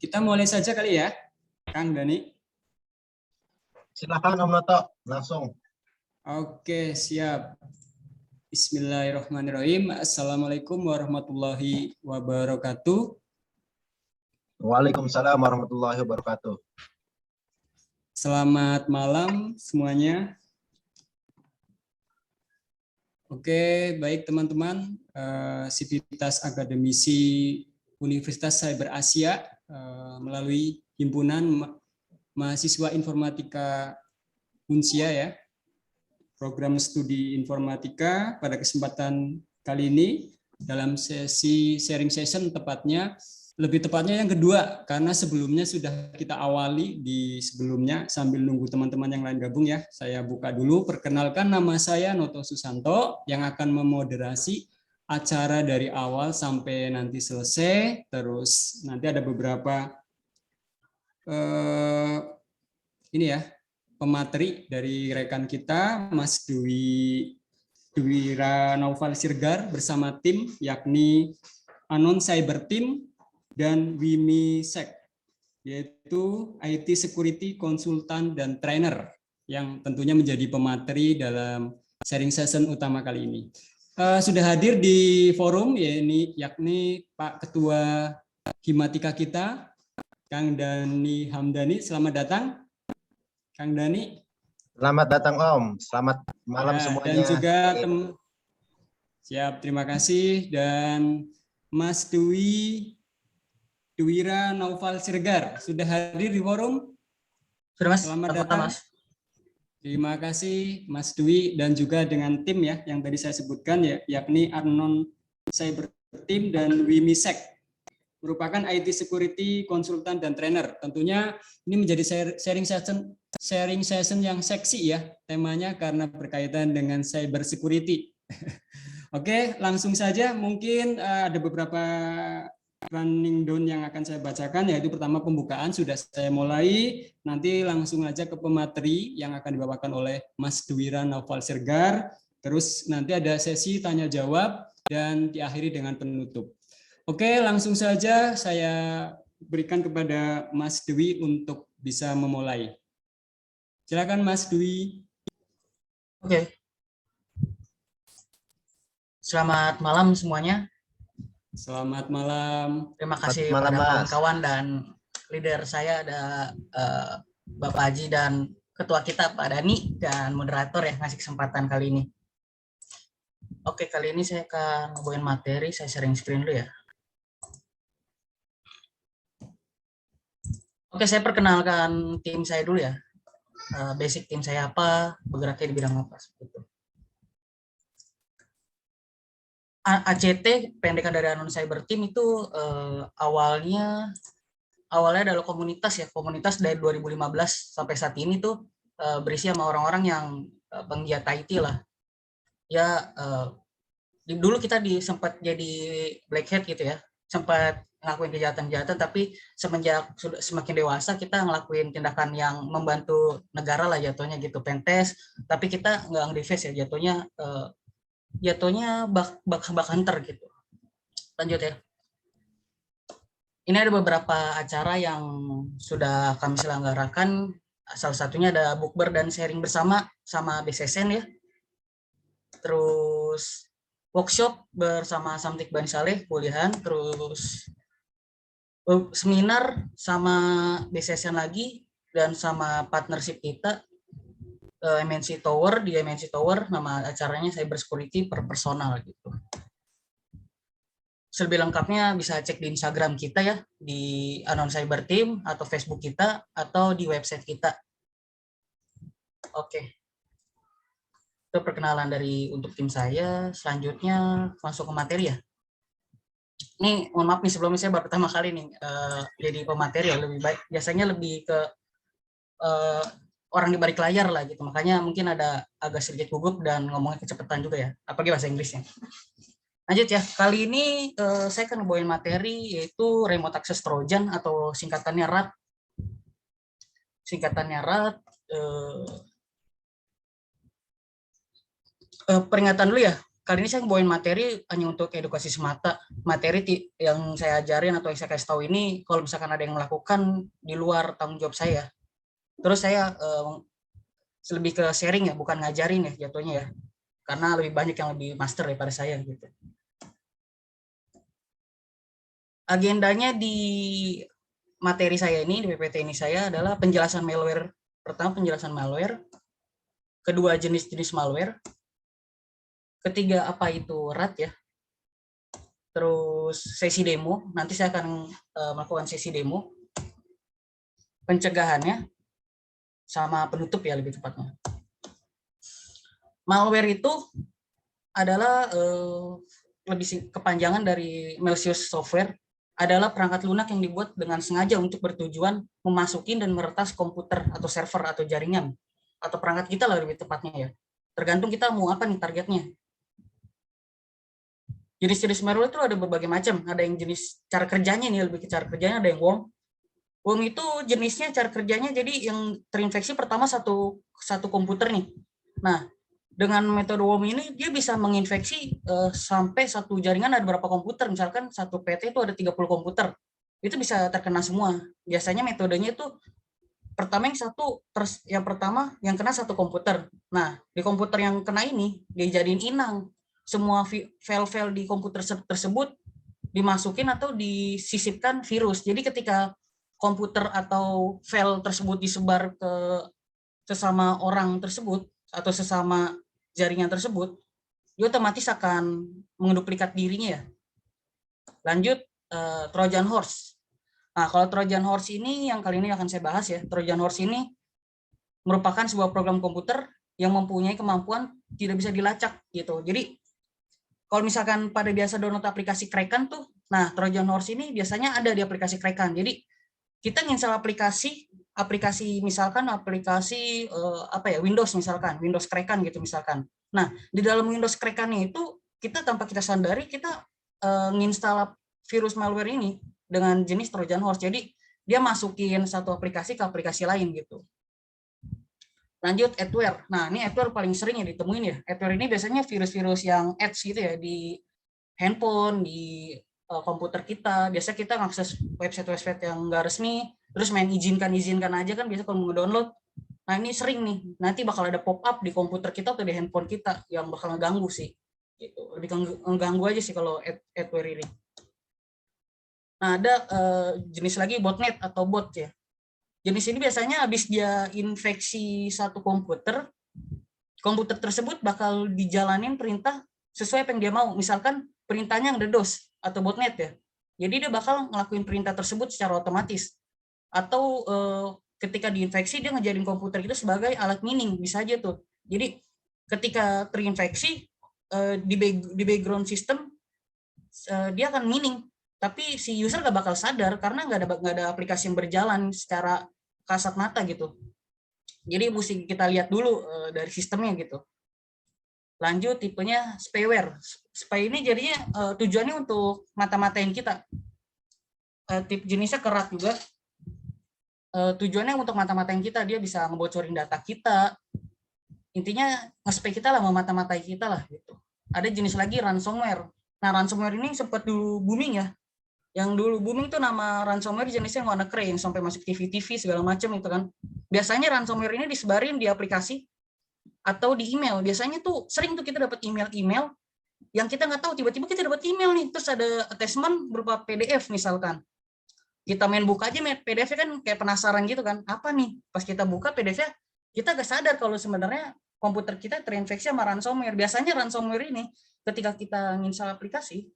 Kita mulai saja kali ya, Kang Dani. Silakan Om Noto, langsung. Oke, siap. Bismillahirrahmanirrahim. Assalamualaikum warahmatullahi wabarakatuh. Waalaikumsalam warahmatullahi wabarakatuh. Selamat malam semuanya. Oke, baik teman-teman. Sivitas Akademisi Universitas Cyber Asia melalui Himpunan Mahasiswa Informatika Unsia ya. Program studi informatika pada kesempatan kali ini dalam sesi sharing session lebih tepatnya yang kedua, karena sebelumnya sudah kita awali di sebelumnya sambil nunggu teman-teman yang lain gabung ya. Saya buka dulu, perkenalkan nama saya Noto Susanto yang akan memoderasi acara dari awal sampai nanti selesai. Terus nanti ada beberapa ini ya, pemateri dari rekan kita, Mas Dwira Naufal Sirgar bersama tim, yakni Anon Cyber Team dan Wimi Sek, yaitu IT Security Konsultan dan Trainer, yang tentunya menjadi pemateri dalam sharing session utama kali ini. Sudah hadir di forum, yakni Pak Ketua Himatika kita, Kang Dani Hamdani. Selamat datang. Kang Dani. Selamat datang Om, selamat malam semuanya. Dan juga siap, terima kasih. Dan Mas Dwira Naufal Sirgar sudah hadir di forum. Sudah Mas. Selamat datang. Mas. Terima kasih Mas Dwi dan juga dengan tim ya yang tadi saya sebutkan ya, yakni Anon Cyber Team dan Wimisek, merupakan IT security konsultan dan trainer. Tentunya ini menjadi sharing session yang seksi ya temanya karena berkaitan dengan cyber security. Oke, langsung saja mungkin ada beberapa running down yang akan saya bacakan, yaitu pertama pembukaan sudah saya mulai, nanti langsung aja ke pemateri yang akan dibawakan oleh Mas Dwira Naufal Sirgar, terus nanti ada sesi tanya jawab dan diakhiri dengan penutup. Oke, langsung saja saya berikan kepada Mas Dwi untuk bisa memulai. Silakan Mas Dwi. Oke. Selamat malam semuanya. Selamat malam. Terima kasih kepada kawan-kawan dan leader saya ada Bapak Haji dan ketua kita Pak Dani dan moderator yang ngasih kesempatan kali ini. Oke, kali ini saya akan ngebawain materi, saya sharing screen dulu ya. Oke, saya perkenalkan tim saya dulu ya. Basic tim saya apa, bergeraknya di bidang apa seperti itu. ACT, pendekan dari Anon Cyber Team itu awalnya adalah komunitas ya, komunitas dari 2015 sampai saat ini tuh berisi sama orang-orang yang penggiat IT lah. Ya dulu kita sempat jadi black hat gitu ya, sempat ngelakuin kejahatan-kejahatan, tapi semenjak sudah semakin dewasa kita ngelakuin tindakan yang membantu negara lah jatuhnya gitu, pentes, tapi kita nggak nge-defense ya, jatuhnya bak hunter gitu. Lanjut ya. Ini ada beberapa acara yang sudah kami selenggarakan. Salah satunya ada bukber dan sharing bersama sama BSSN ya. Terus workshop bersama Samtik Bani Saleh, kuliahan. Terus seminar sama BSSN lagi dan sama partnership kita. MNC Tower, di MNC Tower nama acaranya Cyber Security per personal gitu. Selebih lengkapnya bisa cek di Instagram kita ya, di Anon Cyber Team atau Facebook kita atau di website kita. Oke. Itu perkenalan untuk tim saya. Selanjutnya masuk ke materi ya. Ini mohon maaf nih sebelumnya saya baru pertama kali nih jadi pemateri ya, lebih baik biasanya lebih ke orang di balik layar lah gitu, makanya mungkin ada agak sedikit gugup dan ngomongnya kecepatan juga ya, apalagi bahasa Inggrisnya. Lanjut ya, kali ini saya akan ngebawain materi yaitu Remote Access Trojan atau singkatannya RAT. Peringatan dulu ya, kali ini saya bawain materi hanya untuk edukasi semata. Materi yang saya ajarin atau yang saya kasih tahu ini, kalau misalkan ada yang melakukan di luar tanggung jawab saya. Terus saya lebih ke sharing ya, bukan ngajarin ya jatuhnya ya. Karena lebih banyak yang lebih master daripada saya gitu. Agendanya di materi saya ini, di PPT ini saya adalah penjelasan malware. Pertama penjelasan malware, kedua jenis-jenis malware, ketiga apa itu RAT ya, terus sesi demo, nanti saya akan melakukan sesi demo, pencegahannya, sama penutup ya lebih tepatnya. Malware itu adalah lebih kepanjangan dari malicious software, adalah perangkat lunak yang dibuat dengan sengaja untuk bertujuan memasuki dan meretas komputer atau server atau jaringan, atau perangkat kita lah lebih tepatnya ya. Tergantung kita mau apa nih targetnya. Jenis-jenis malware itu ada berbagai macam. Ada yang jenis cara kerjanya nih, lebih ke cara kerjanya, ada yang worm. Worm itu jenisnya cara kerjanya jadi yang terinfeksi pertama satu komputer nih. Nah, dengan metode worm ini dia bisa menginfeksi sampai satu jaringan ada berapa komputer. Misalkan satu PT itu ada 30 komputer. Itu bisa terkena semua. Biasanya metodenya itu pertama yang pertama yang kena satu komputer. Nah, di komputer yang kena ini dijadiin inang. Semua file-file di komputer tersebut dimasukin atau disisipkan virus. Jadi ketika komputer atau file tersebut disebar ke sesama orang tersebut atau sesama jaringan tersebut, dia otomatis akan menduplikat dirinya ya. Lanjut, Trojan Horse. Nah, kalau Trojan Horse ini yang kali ini akan saya bahas ya. Trojan Horse ini merupakan sebuah program komputer yang mempunyai kemampuan tidak bisa dilacak gitu. Jadi kalau misalkan pada biasa download aplikasi Kraken tuh, nah Trojan Horse ini biasanya ada di aplikasi Kraken. Jadi kita install aplikasi misalkan aplikasi Windows misalkan, Windows Kraken gitu misalkan. Nah, di dalam Windows Kraken itu kita tanpa kita sadari kita nginstal virus malware ini dengan jenis Trojan Horse. Jadi dia masukin satu aplikasi ke aplikasi lain gitu. Lanjut adware. Nah, ini adware paling sering ya ditemuin ya. Adware ini biasanya virus-virus yang ads gitu ya di handphone, di komputer kita. Biasa kita ngakses website-website yang nggak resmi, terus main izinkan aja kan biasa kalau mau download. Nah, ini sering nih. Nanti bakal ada pop-up di komputer kita atau di handphone kita yang bakal ngeganggu sih. Gitu. Lebih ngeganggu aja sih kalau adware ini. Nah, ada jenis lagi botnet atau bot ya. Jenis ini biasanya habis dia infeksi satu komputer tersebut bakal dijalanin perintah sesuai apa yang dia mau. Misalkan perintahnya yang DDoS atau botnet ya. Jadi dia bakal ngelakuin perintah tersebut secara otomatis. Atau ketika diinfeksi dia ngejadiin komputer itu sebagai alat mining, bisa aja tuh. Jadi ketika terinfeksi di background system dia akan mining. Tapi si user gak bakal sadar karena nggak ada aplikasi yang berjalan secara kasat mata gitu. Jadi mesti kita lihat dulu dari sistemnya gitu. Lanjut tipenya spyware. Spy ini jadinya tujuannya untuk mata-matain kita. Tip jenisnya kerat juga. Tujuannya untuk mata-matain kita, dia bisa ngebocorin data kita. Intinya nge-spy kita lah, memata-matai kita lah gitu. Ada jenis lagi ransomware. Nah, ransomware ini sempat dulu booming ya. Yang dulu booming tuh nama ransomware jenisnya WannaCry sampai masuk TV segala macam itu kan. Biasanya ransomware ini disebarin di aplikasi atau di email. Biasanya tuh sering tuh kita dapat email yang kita nggak tahu, tiba-tiba kita dapat email nih, terus ada attachment berupa PDF misalkan. Kita main buka aja PDF-nya kan kayak penasaran gitu kan. Apa nih? Pas kita buka PDF-nya, kita gak sadar kalau sebenarnya komputer kita terinfeksi sama ransomware. Biasanya ransomware ini ketika kita nginstal aplikasi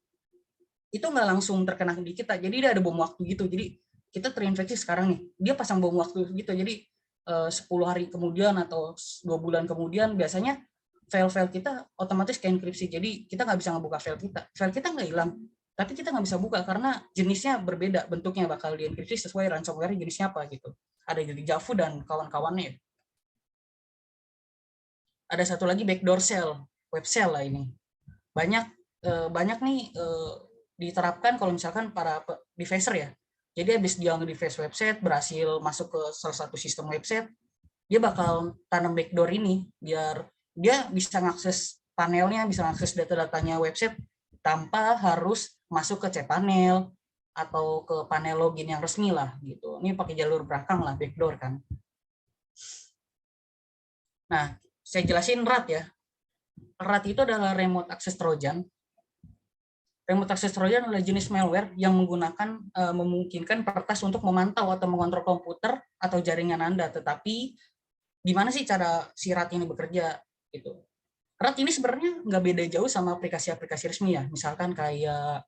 itu nggak langsung terkena di kita, jadi dia ada bom waktu gitu. Jadi kita terinfeksi sekarang nih, dia pasang bom waktu gitu. Jadi 10 hari kemudian atau 2 bulan kemudian biasanya file-file kita otomatis ke enkripsi. Jadi kita nggak bisa ngebuka file kita nggak hilang, tapi kita nggak bisa buka karena jenisnya berbeda, bentuknya bakal dienkripsi sesuai ransomware jenisnya apa gitu. Ada jadi Javu dan kawan-kawannya. Ada satu lagi backdoor shell, web shell lah ini. Banyak nih diterapkan kalau misalkan para devicer ya. Jadi habis dia nge-device website, berhasil masuk ke salah satu sistem website, dia bakal tanam backdoor ini biar dia bisa ngakses panelnya, bisa mengakses data-datanya website tanpa harus masuk ke cPanel atau ke panel login yang resmi lah gitu. Ini pakai jalur belakang lah, backdoor kan. Nah, saya jelasin RAT ya. RAT itu adalah remote access trojan. Remote access trojan adalah jenis malware yang memungkinkan peretas untuk memantau atau mengontrol komputer atau jaringan Anda. Tetapi gimana sih cara si RAT ini bekerja gitu? RAT ini sebenarnya nggak beda jauh sama aplikasi-aplikasi resmi ya. Misalkan kayak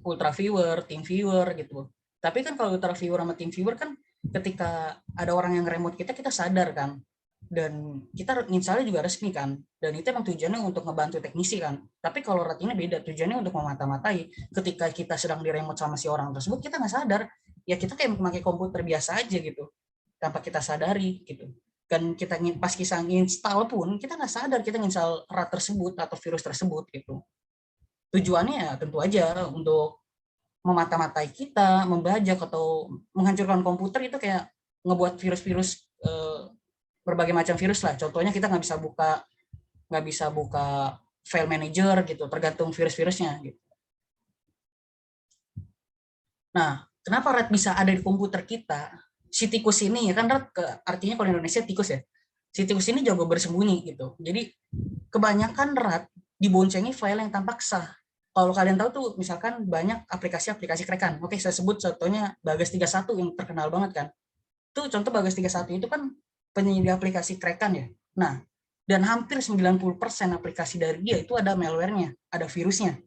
Ultraviewer, TeamViewer gitu. Tapi kan kalau Ultraviewer sama TeamViewer kan ketika ada orang yang remote kita sadar kan. Dan kita installnya juga resmi kan. Dan itu emang tujuannya untuk ngebantu teknisi kan. Tapi kalau RAT ini beda, tujuannya untuk memata-matai. Ketika kita sedang di remote sama si orang tersebut, kita nggak sadar. Ya kita kayak memakai komputer biasa aja gitu. Tanpa kita sadari gitu. Dan kita pas kita install pun, kita nggak sadar kita install RAT tersebut atau virus tersebut gitu. Tujuannya ya tentu aja untuk memata-matai kita, membajak atau menghancurkan komputer. Itu kayak ngebuat virus-virus, berbagai macam virus lah. Contohnya kita nggak bisa buka file manager gitu, tergantung virus-virusnya gitu. Nah, kenapa RAT bisa ada di komputer kita? Si tikus ini ya kan, RAT artinya kalau Indonesia tikus ya. Si tikus ini jago bersembunyi gitu. Jadi kebanyakan RAT diboncengi file yang tampak sah. Kalau kalian tahu tuh misalkan banyak aplikasi-aplikasi crack-an. Oke, saya sebut contohnya Bagas 31 yang terkenal banget kan. Tuh contoh Bagas 31 itu kan penyedia aplikasi crack-an ya. Nah, dan hampir 90% aplikasi dari dia itu ada malware-nya, ada virusnya.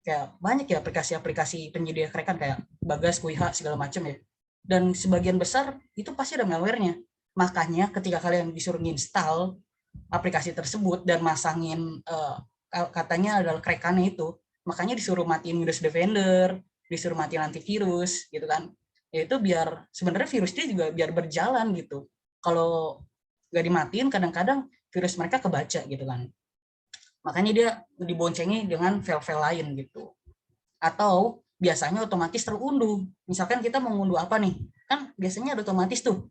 Kayak banyak ya aplikasi-aplikasi penyedia crack-an kayak Bagas, Kuiha, segala macam ya. Dan sebagian besar itu pasti ada malware-nya. Makanya ketika kalian disuruh install aplikasi tersebut dan masangin katanya adalah crack-annya itu, makanya disuruh matiin Windows Defender, disuruh matiin antivirus gitu kan. Ya itu biar sebenarnya virusnya juga biar berjalan gitu. Kalau nggak dimatiin kadang-kadang virus mereka kebaca gitu kan. Makanya dia diboncengi dengan file-file lain gitu. Atau biasanya otomatis terunduh. Misalkan kita mau ngunduh apa nih? Kan biasanya ada otomatis tuh.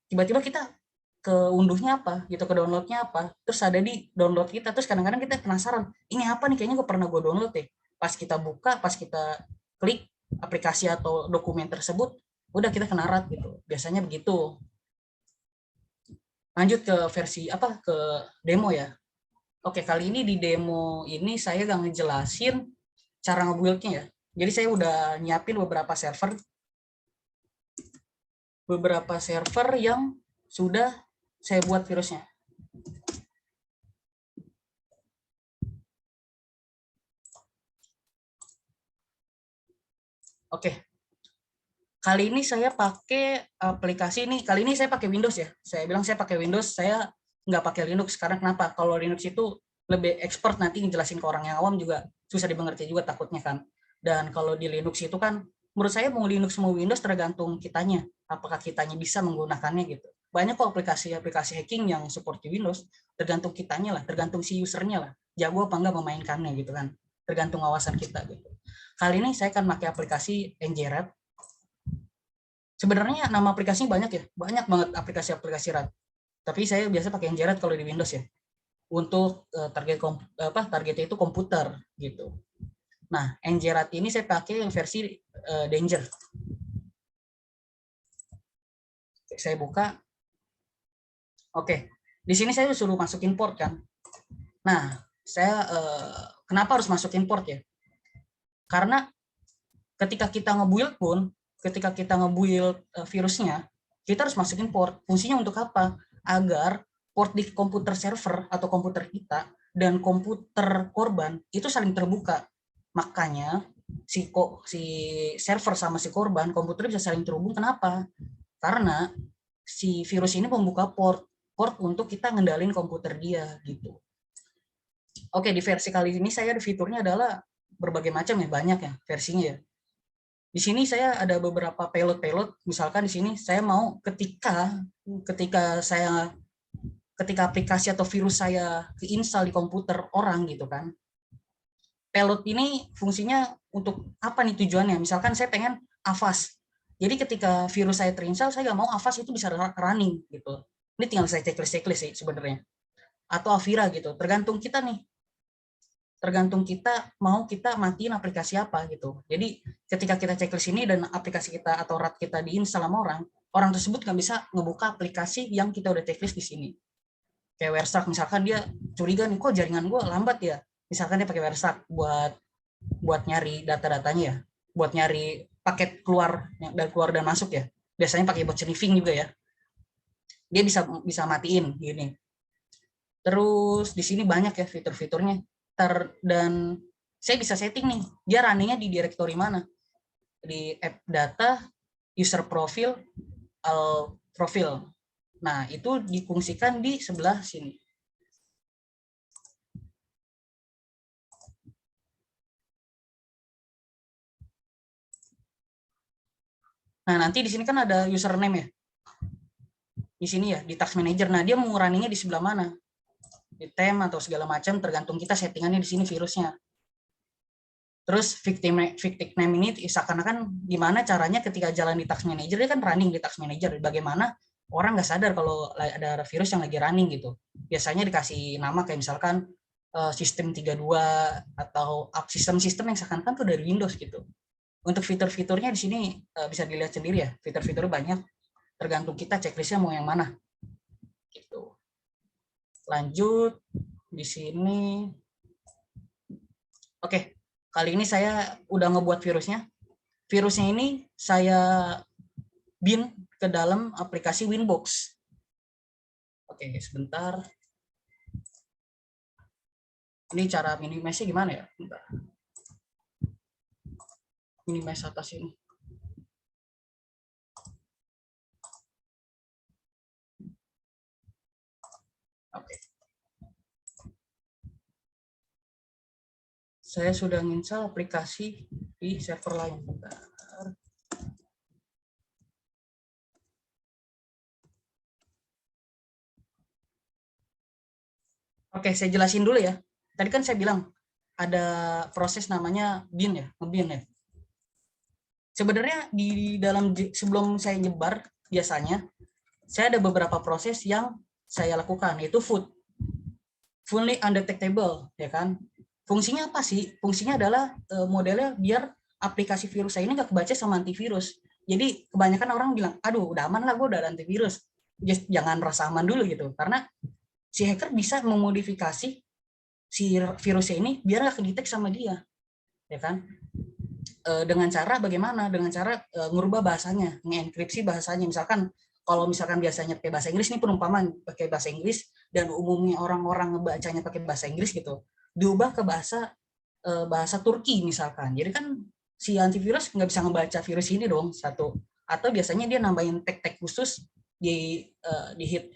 Tiba-tiba kita ke unduhnya apa gitu, ke downloadnya apa, terus ada di download kita, terus kadang-kadang kita penasaran ini apa nih, kayaknya gue pernah gue download deh. Pas kita buka, pas kita klik aplikasi atau dokumen tersebut, udah kita kena RAT gitu, biasanya begitu. Lanjut ke versi ke demo ya. Oke, kali ini di demo ini saya gak ngejelasin cara nge-build-nya ya. Jadi saya udah nyiapin beberapa server yang sudah saya buat virusnya. Oke. Kali ini saya pakai aplikasi ini. Kali ini saya pakai Windows ya. Saya bilang saya pakai Windows, saya nggak pakai Linux. Karena kenapa? Kalau Linux itu lebih expert, nanti ngejelasin ke orang yang awam juga susah dimengerti juga takutnya kan. Dan kalau di Linux itu kan, menurut saya mau Linux mau Windows tergantung kitanya. Apakah kitanya bisa menggunakannya gitu. Banyak kok aplikasi-aplikasi hacking yang support di Windows, tergantung kitanya lah, tergantung si usernya lah, jago apa enggak memainkannya gitu kan, tergantung wawasan kita gitu. Kali ini saya akan pakai aplikasi NJRAT. Sebenarnya nama aplikasinya banyak ya, banyak banget aplikasi-aplikasi RAT. Tapi saya biasa pakai NJRAT kalau di Windows ya, untuk targetnya itu komputer gitu. Nah, NJRAT ini saya pakai yang versi Danger. Saya buka. Oke, di sini saya suruh masukin port kan. Nah, saya kenapa harus masukin port ya? Karena ketika kita nge-build pun, ketika kita nge-build virusnya, kita harus masukin port. Fungsinya untuk apa? Agar port di komputer server atau komputer kita dan komputer korban itu saling terbuka. Makanya si server sama si korban komputer bisa saling terhubung. Kenapa? Karena si virus ini membuka port untuk kita ngendalin komputer dia gitu. Oke, di versi kali ini saya ada fiturnya adalah berbagai macam ya, banyak ya versinya ya. Di sini saya ada beberapa payload. Misalkan di sini saya mau ketika aplikasi atau virus saya keinstall di komputer orang gitu kan. Payload ini fungsinya untuk apa nih tujuannya? Misalkan saya pengen Avast. Jadi ketika virus saya terinstall, saya nggak mau Avast itu bisa running gitu. Ini tinggal saya checklist sih sebenarnya. Atau Avira gitu, tergantung kita nih. tergantung kita mau kita matiin aplikasi apa gitu. Jadi ketika kita checklist ini dan aplikasi kita atau RAT kita diinstal sama orang tersebut nggak bisa ngebuka aplikasi yang kita udah checklist di sini. Kayak Werstack misalkan dia curiga nih, kok jaringan gue lambat ya. Misalkan dia pakai Werstack buat nyari data-datanya ya, buat nyari paket keluar dan masuk ya. Biasanya pakai bot sniffing juga ya. Dia bisa matiin gini. Terus di sini banyak ya fitur-fiturnya. Dan saya bisa setting nih, dia runningnya di directory mana. Di app data, user profile, all profile. Nah, itu difungsikan di sebelah sini. Nah, nanti di sini kan ada username ya. Di sini ya, di task manager. Nah, dia mau runningnya di sebelah mana? Di tem atau segala macam, tergantung kita settingannya di sini virusnya. Terus victim name ini seakan-akan gimana caranya ketika jalan di task manager, dia kan running di task manager. Bagaimana orang nggak sadar kalau ada virus yang lagi running gitu. Biasanya dikasih nama kayak misalkan sistem 32 atau sistem-sistem yang seakan-akan tuh dari Windows gitu. Untuk fitur-fiturnya di sini bisa dilihat sendiri ya. Fitur-fiturnya banyak, tergantung kita checklistnya mau yang mana. Gitu. Lanjut di sini. Oke, kali ini saya udah ngebuat virusnya. Virusnya ini saya bin ke dalam aplikasi Winbox. Oke, sebentar. Ini cara minimize-nya gimana ya? Bentar. Minimize atas ini. Oke. Saya sudah install aplikasi di server lain. Bentar. Oke, saya jelasin dulu ya. Tadi kan saya bilang ada proses namanya bin ya, ngebin ya. Sebenarnya di dalam sebelum saya nyebar biasanya saya ada beberapa proses yang saya lakukan, yaitu fully undetectable, ya kan. Fungsinya apa sih? Fungsinya adalah modelnya biar aplikasi virus saya ini nggak kebaca sama antivirus. Jadi kebanyakan orang bilang, aduh udah aman lah, gue udah ada antivirus. Just, jangan rasa aman dulu gitu, karena si hacker bisa memodifikasi si virusnya ini biar nggak kedetek sama dia, ya kan. Dengan cara bagaimana? Dengan cara ngubah bahasanya, mengenkripsi bahasanya. Misalkan kalau misalkan biasanya pakai bahasa Inggris, ini perumpamaan pakai bahasa Inggris dan umumnya orang-orang ngebacanya pakai bahasa Inggris gitu, diubah ke bahasa Turki misalkan. Jadi kan si antivirus nggak bisa ngebaca virus ini dong, satu. Atau biasanya dia nambahin tag-tag khusus di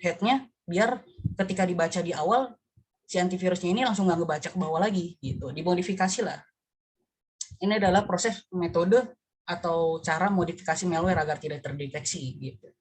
headnya biar ketika dibaca di awal si antivirusnya ini langsung nggak ngebaca ke bawah lagi gitu, dimodifikasi lah. Ini adalah proses metode atau cara modifikasi malware agar tidak terdeteksi gitu.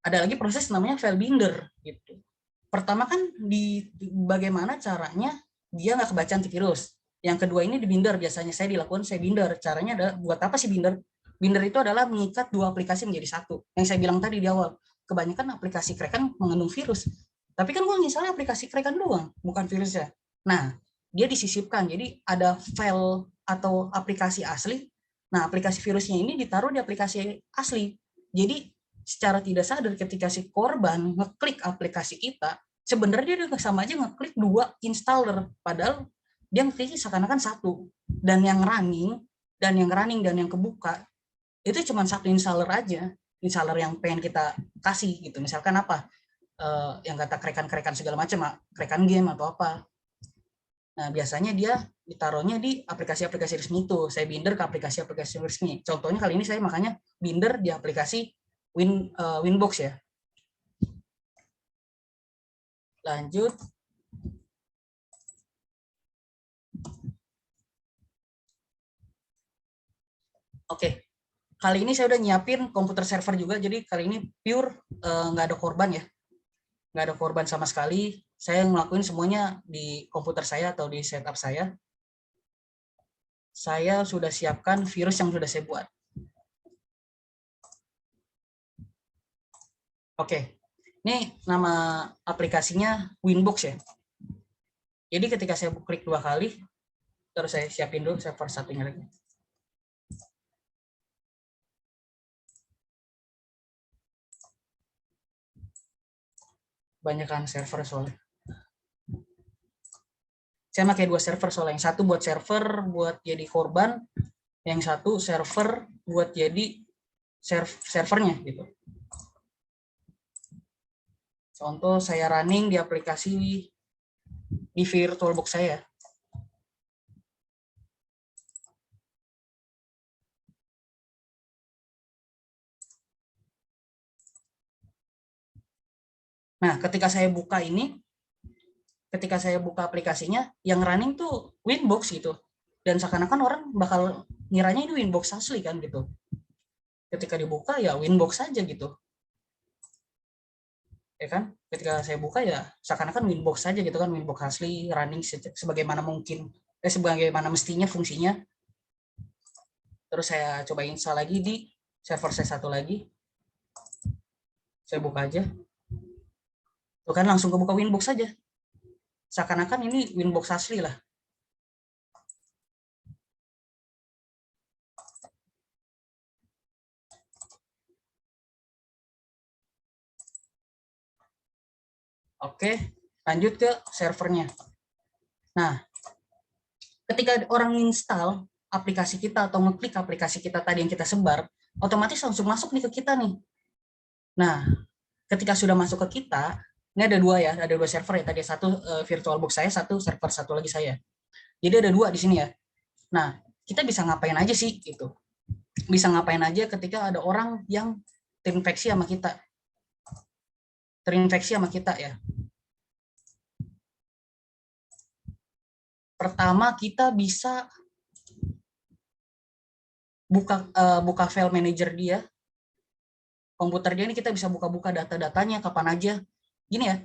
Ada lagi proses namanya file binder gitu. Pertama kan di bagaimana caranya dia nggak kebaca antivirus. Yang kedua ini di binder, biasanya saya binder. Caranya adalah buat apa sih binder? Binder itu adalah mengikat dua aplikasi menjadi satu. Yang saya bilang tadi di awal, kebanyakan aplikasi crack-an mengandung virus. Tapi kan gue misalnya aplikasi crack-an doang, bukan virusnya. Nah, dia disisipkan. Jadi ada file atau aplikasi asli. Nah, aplikasi virusnya ini ditaruh di aplikasi asli. Jadi secara tidak sadar ketika si korban ngeklik aplikasi kita, sebenarnya dia sama aja ngeklik dua installer, padahal dia ngekliknya seakan-akan satu. Dan yang running dan yang kebuka itu cuma satu installer aja, installer yang pengen kita kasih gitu. Misalkan apa? Yang kata krekan-krekan segala macam, krekan game atau apa. Nah, biasanya dia ditaruhnya di aplikasi-aplikasi resmi itu. Saya binder ke aplikasi-aplikasi resmi. Contohnya kali ini saya makanya binder di aplikasi Winbox ya. Lanjut. Oke. Kali ini saya udah nyiapin komputer server juga, jadi kali ini pure nggak ada korban ya. Nggak ada korban sama sekali. Saya ngelakuin semuanya di komputer saya atau di setup saya. Saya sudah siapkan virus yang sudah saya buat. Oke, ini nama aplikasinya Winbox ya. Jadi ketika saya klik 2 kali, terus saya siapin dulu server satunya lagi. Banyakan server soalnya. Saya pakai 2 server soalnya. Yang satu buat server buat jadi korban, yang satu server buat jadi servernya gitu. Contoh saya running di aplikasi di VirtualBox saya. Nah, ketika saya buka ini, ketika saya buka aplikasinya, yang running tuh Winbox gitu. Dan seakan-akan orang bakal ngiranya ini Winbox asli kan gitu. Ketika dibuka ya Winbox saja gitu. Ya kan? Ketika saya buka ya seakan-akan Winbox saja gitu kan, Winbox asli running sebagaimana mungkin, sebagaimana mestinya fungsinya. Terus saya coba install lagi di server saya satu lagi. Saya buka aja. Tuh kan langsung kebuka Winbox saja. Seakan-akan ini Winbox asli lah. Oke, lanjut ke servernya. Nah, ketika orang install aplikasi kita atau ngeklik aplikasi kita tadi yang kita sebar, otomatis langsung masuk nih ke kita nih. Nah, ketika sudah masuk ke kita, ini ada 2 ya, ada 2 server ya. Tadi satu VirtualBox saya, satu server satu lagi saya. Jadi ada 2 di sini ya. Nah, kita bisa ngapain aja sih gitu. Bisa ngapain aja ketika ada orang yang terinfeksi sama kita. Terinfeksi sama kita ya. Pertama kita bisa buka file manager dia, komputer dia ini kita bisa buka-buka data-datanya kapan aja. Gini ya,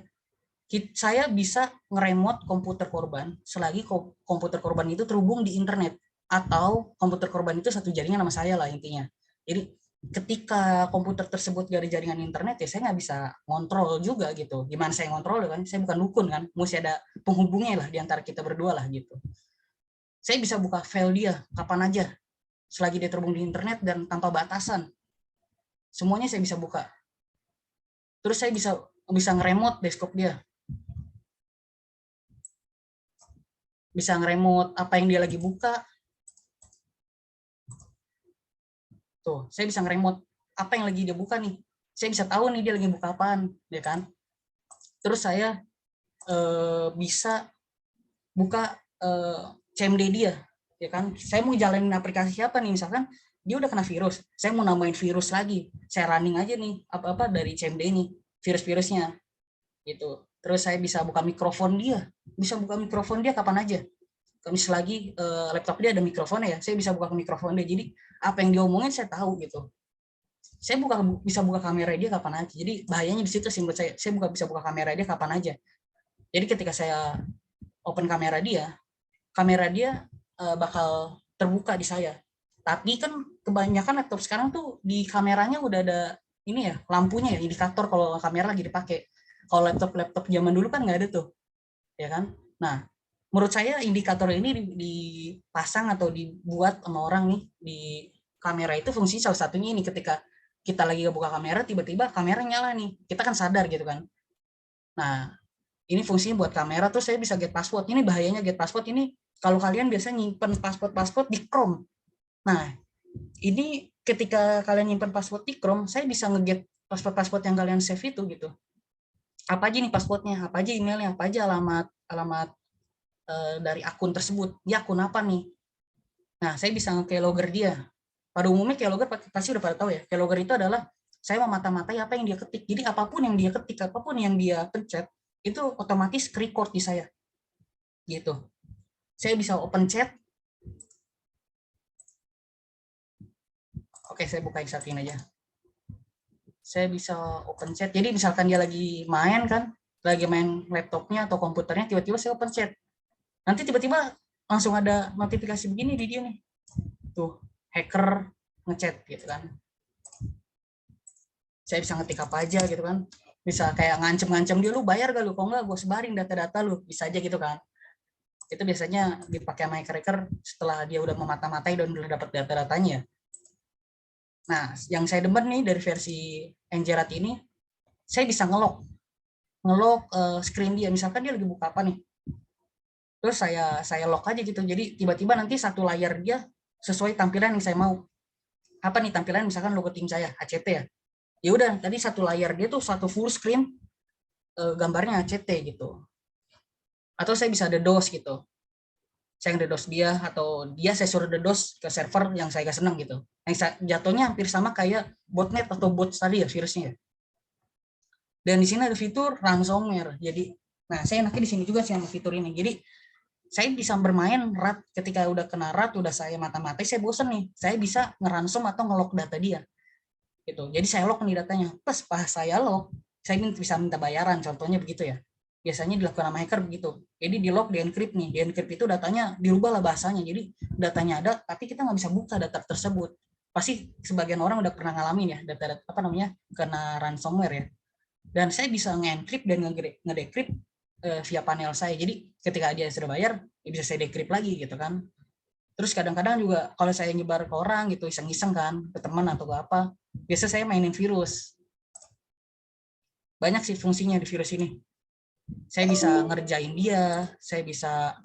saya bisa nge-remote komputer korban selagi komputer korban itu terhubung di internet, atau komputer korban itu satu jaringan sama saya lah intinya. Jadi ketika komputer tersebut gak ada jaringan internet ya saya nggak bisa ngontrol juga gitu. Gimana saya ngontrol kan? Saya bukan dukun kan, mesti ada penghubungnya lah di antara kita berdua lah gitu. Saya bisa buka file dia kapan aja selagi dia terhubung di internet dan tanpa batasan. Semuanya saya bisa buka. Terus saya bisa nge-remote desktop dia. Bisa nge-remote apa yang dia lagi buka. Tuh, saya bisa nge-remote apa yang lagi dia buka nih. Saya bisa tahu nih dia lagi buka apaan, ya kan? Terus saya bisa buka CMD dia, ya kan? Saya mau jalanin aplikasi apa nih, misalkan dia udah kena virus, saya mau nambahin virus lagi, saya running aja nih apa-apa dari CMD ini, virus-virusnya, gitu. Terus saya bisa buka mikrofon dia, kapan aja. Kalau lagi laptop dia ada mikrofonnya ya, saya bisa buka mikrofon dia. Jadi apa yang dia omongin saya tahu gitu. Saya bisa buka kamera dia kapan aja. Jadi bahayanya di situ sih menurut saya bisa buka kamera dia kapan aja. Jadi ketika saya open kamera dia bakal terbuka di saya. Tapi kan kebanyakan laptop sekarang tuh di kameranya udah ada ini ya, lampunya ya, indikator kalau kamera lagi dipakai. Kalau laptop zaman dulu kan nggak ada tuh, ya kan? Nah, menurut saya indikator ini dipasang atau dibuat sama orang nih di kamera itu fungsi salah satunya ini, ketika kita lagi buka kamera tiba-tiba kamera nyala nih, kita kan sadar gitu kan. Nah, ini fungsinya buat kamera. Terus saya bisa get password. Ini bahayanya get password ini, kalau kalian biasanya nyimpen password di Chrome. Nah, ini ketika kalian nyimpen password di Chrome, saya bisa ngeget password yang kalian save itu gitu. Apa aja nih passwordnya, apa aja emailnya, apa aja alamat dari akun tersebut. Dia akun apa nih? Nah, saya bisa nge-keylogger dia. Pada umumnya keylogger pasti udah pada tahu ya. Keylogger itu adalah saya memata-matai apa yang dia ketik. Jadi apapun yang dia ketik, apapun yang dia pencet, itu otomatis record di saya. Gitu. Saya bisa open chat. Oke, saya buka yang satu ini aja. Saya bisa open chat. Jadi misalkan dia lagi main kan, lagi main laptopnya atau komputernya, tiba-tiba saya open chat. Nanti tiba-tiba langsung ada notifikasi begini di dia nih. Tuh, hacker ngechat gitu kan. Saya bisa ngetik apa aja gitu kan. Bisa kayak ngancem-ngancem dia, lu bayar gak lu? Kalau enggak gue sebarin data-data lu. Bisa aja gitu kan. Itu biasanya dipakai sama hacker setelah dia udah memata-matai dan udah dapat data-datanya. Nah, yang saya demen nih dari versi Ngerat ini, saya bisa ngelok screen dia. Misalkan dia lagi buka apa nih, terus saya lock aja gitu. Jadi tiba-tiba nanti satu layar dia sesuai tampilan yang saya mau. Apa nih tampilan, misalkan logo tim saya ACT ya. Ya udah, tadi satu layar dia tuh satu full screen gambarnya ACT gitu. Atau saya bisa DDoS gitu. Saya DDoS dia, atau dia saya suruh DDoS ke server yang saya gak seneng gitu. Yang jatuhnya hampir sama kayak botnet atau bot tadi ya virusnya. Dan di sini ada fitur ransomware. Jadi, nah saya enaknya di sini juga sih sama fitur ini. Jadi saya bisa bermain rat ketika udah kena rat, udah saya mata-matai, saya bosen nih. Saya bisa ngeransom atau ngelock data dia. Gitu. Jadi saya lock nih datanya. Pas saya lock, saya bisa minta bayaran, contohnya begitu ya. Biasanya dilakukan sama hacker begitu. Jadi di lock, di encrypt nih. Di encrypt itu datanya dirubah lah bahasanya. Jadi datanya ada, tapi kita nggak bisa buka data tersebut. Pasti sebagian orang udah pernah ngalamin ya data apa namanya kena ransomware ya. Dan saya bisa nge-encrypt dan nge-decrypt via panel saya. Jadi ketika dia sudah bayar, ya bisa saya decrypt lagi gitu kan. Terus kadang-kadang juga kalau saya nyebar ke orang gitu, iseng-iseng kan, ke teman atau ke apa, biasa saya mainin virus. Banyak sih fungsinya di virus ini. Saya bisa ngerjain dia, saya bisa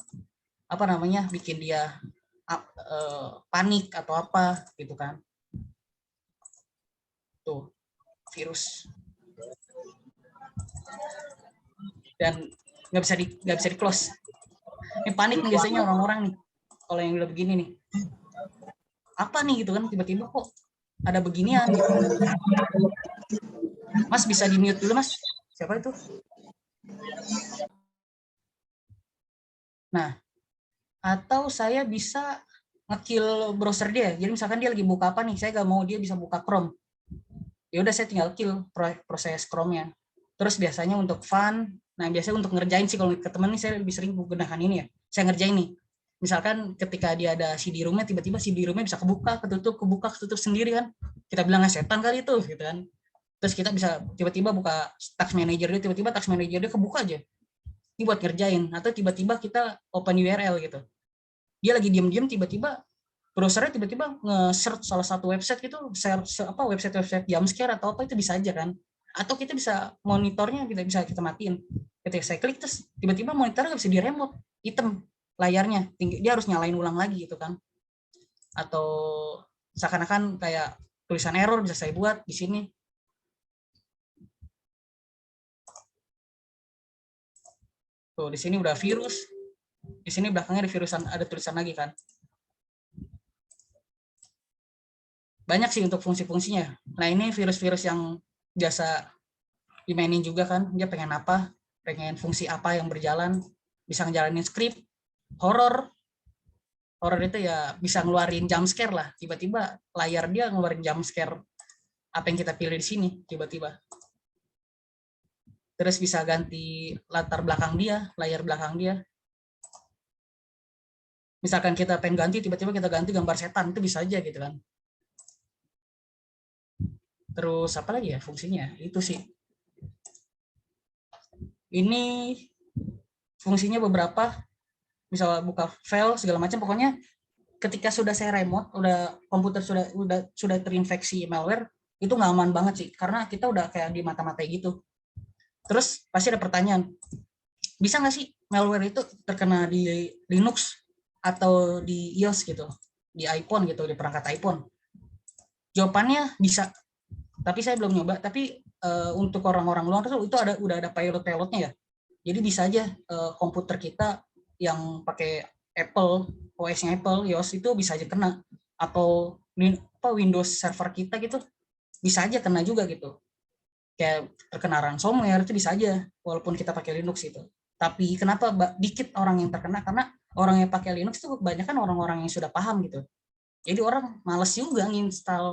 apa namanya bikin dia panik atau apa gitu kan. Tuh virus. Dan nggak bisa di close. Ini panik nih biasanya orang-orang nih kalau yang udah begini nih. Apa nih gitu kan, tiba-tiba kok ada beginian gitu. Mas bisa di mute dulu mas, siapa itu? Nah, atau saya bisa nge-kill browser dia. Jadi misalkan dia lagi buka apa nih, saya nggak mau dia bisa buka Chrome. Ya udah saya tinggal kill proses Chrome-nya. Terus biasanya untuk fun, nah biasanya untuk ngerjain sih kalau ke teman nih saya lebih sering menggunakan ini ya. Saya ngerjain nih. Misalkan ketika dia ada CD room-nya, tiba-tiba CD room-nya bisa kebuka, ketutup sendiri kan. Kita bilang setan kali itu gitu kan. Terus kita bisa tiba-tiba buka task manager dia, tiba-tiba task manager dia kebuka aja. Ini buat ngerjain. Atau tiba-tiba kita open URL gitu. Dia lagi diam-diam, tiba-tiba browsernya tiba-tiba nge-search salah satu website gitu, apa website jumpscare atau apa, itu bisa aja kan. Atau kita bisa monitornya kita matiin. Ketika saya klik terus tiba-tiba monitornya nggak bisa di remote, hitam layarnya, dia harus nyalain ulang lagi gitu kan. Atau seakan-akan kayak tulisan error bisa saya buat di sini. Tuh di sini udah virus, di sini belakangnya ada tulisan lagi kan. Banyak sih untuk fungsi-fungsinya. Nah ini virus-virus yang biasa dimainin juga kan, dia pengen apa, pengen fungsi apa yang berjalan, bisa ngejalanin script. Horor itu ya bisa ngeluarin jump scare lah, tiba-tiba layar dia ngeluarin jump scare apa yang kita pilih di sini tiba-tiba. Terus bisa ganti latar belakang dia, layar belakang dia. Misalkan kita pengen ganti, tiba-tiba kita ganti gambar setan, itu bisa aja gitu kan. Terus apa lagi ya fungsinya? Itu sih. Ini fungsinya beberapa, misal buka file segala macam, pokoknya ketika sudah saya remote, udah komputer sudah terinfeksi malware, itu nggak aman banget sih, karena kita udah kayak di mata-matai gitu. Terus pasti ada pertanyaan, bisa nggak sih malware itu terkena di Linux atau di iOS gitu, di iPhone gitu, di perangkat iPhone? Jawabannya bisa, tapi saya belum nyoba. Tapi untuk orang-orang luar itu udah ada pilot-pilotnya ya. Jadi bisa aja komputer kita yang pakai Apple, OS-nya Apple, iOS itu bisa aja kena. Atau Windows server kita gitu, bisa aja kena juga gitu. Kayak terkena ransomware itu bisa aja, walaupun kita pakai Linux itu. Tapi kenapa dikit orang yang terkena? Karena orang yang pakai Linux itu kebanyakan orang-orang yang sudah paham gitu. Jadi orang males juga nginstal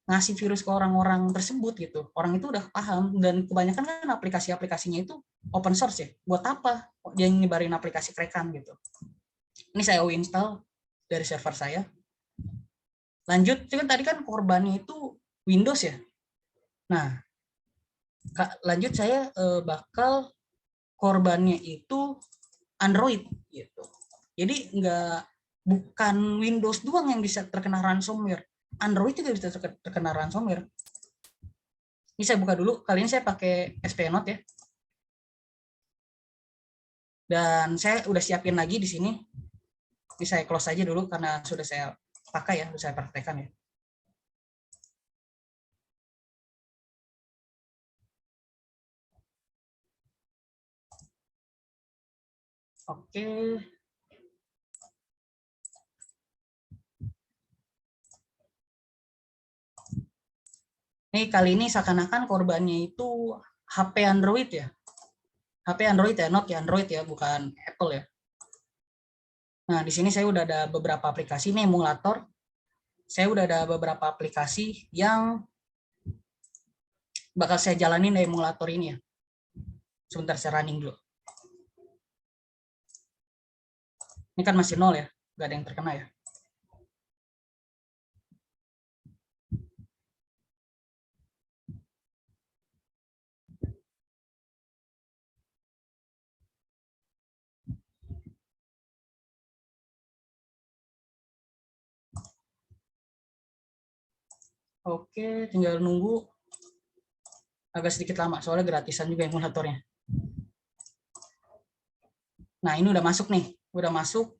ngasih virus ke orang-orang tersebut gitu. Orang itu udah paham, dan kebanyakan kan aplikasi-aplikasinya itu open source ya. Buat apa dia nyebarin aplikasi krekan gitu. Ini saya install dari server saya. Lanjut, tadi kan korbannya itu Windows ya. Nah, lanjut saya bakal korbannya itu Android gitu. Jadi bukan Windows doang yang bisa terkena ransomware, Android juga bisa terkena ransomware. Ini saya buka dulu, kali ini saya pakai SP Note ya. Dan saya udah siapin lagi di sini. Ini saya close aja dulu karena sudah saya pakai ya, sudah saya praktekkan ya. Oke. Nih kali ini seakan-akan korbannya itu HP Android ya. HP Android ya, not ya Android ya, bukan Apple ya. Nah, di sini saya udah ada beberapa aplikasi nih emulator. Saya udah ada beberapa aplikasi yang bakal saya jalanin di emulator ini ya. Sebentar saya running dulu. Ini kan masih nol ya, nggak ada yang terkena ya. Oke, tinggal nunggu. Agak sedikit lama, soalnya gratisan juga emulatornya. Nah, ini udah masuk nih. Udah masuk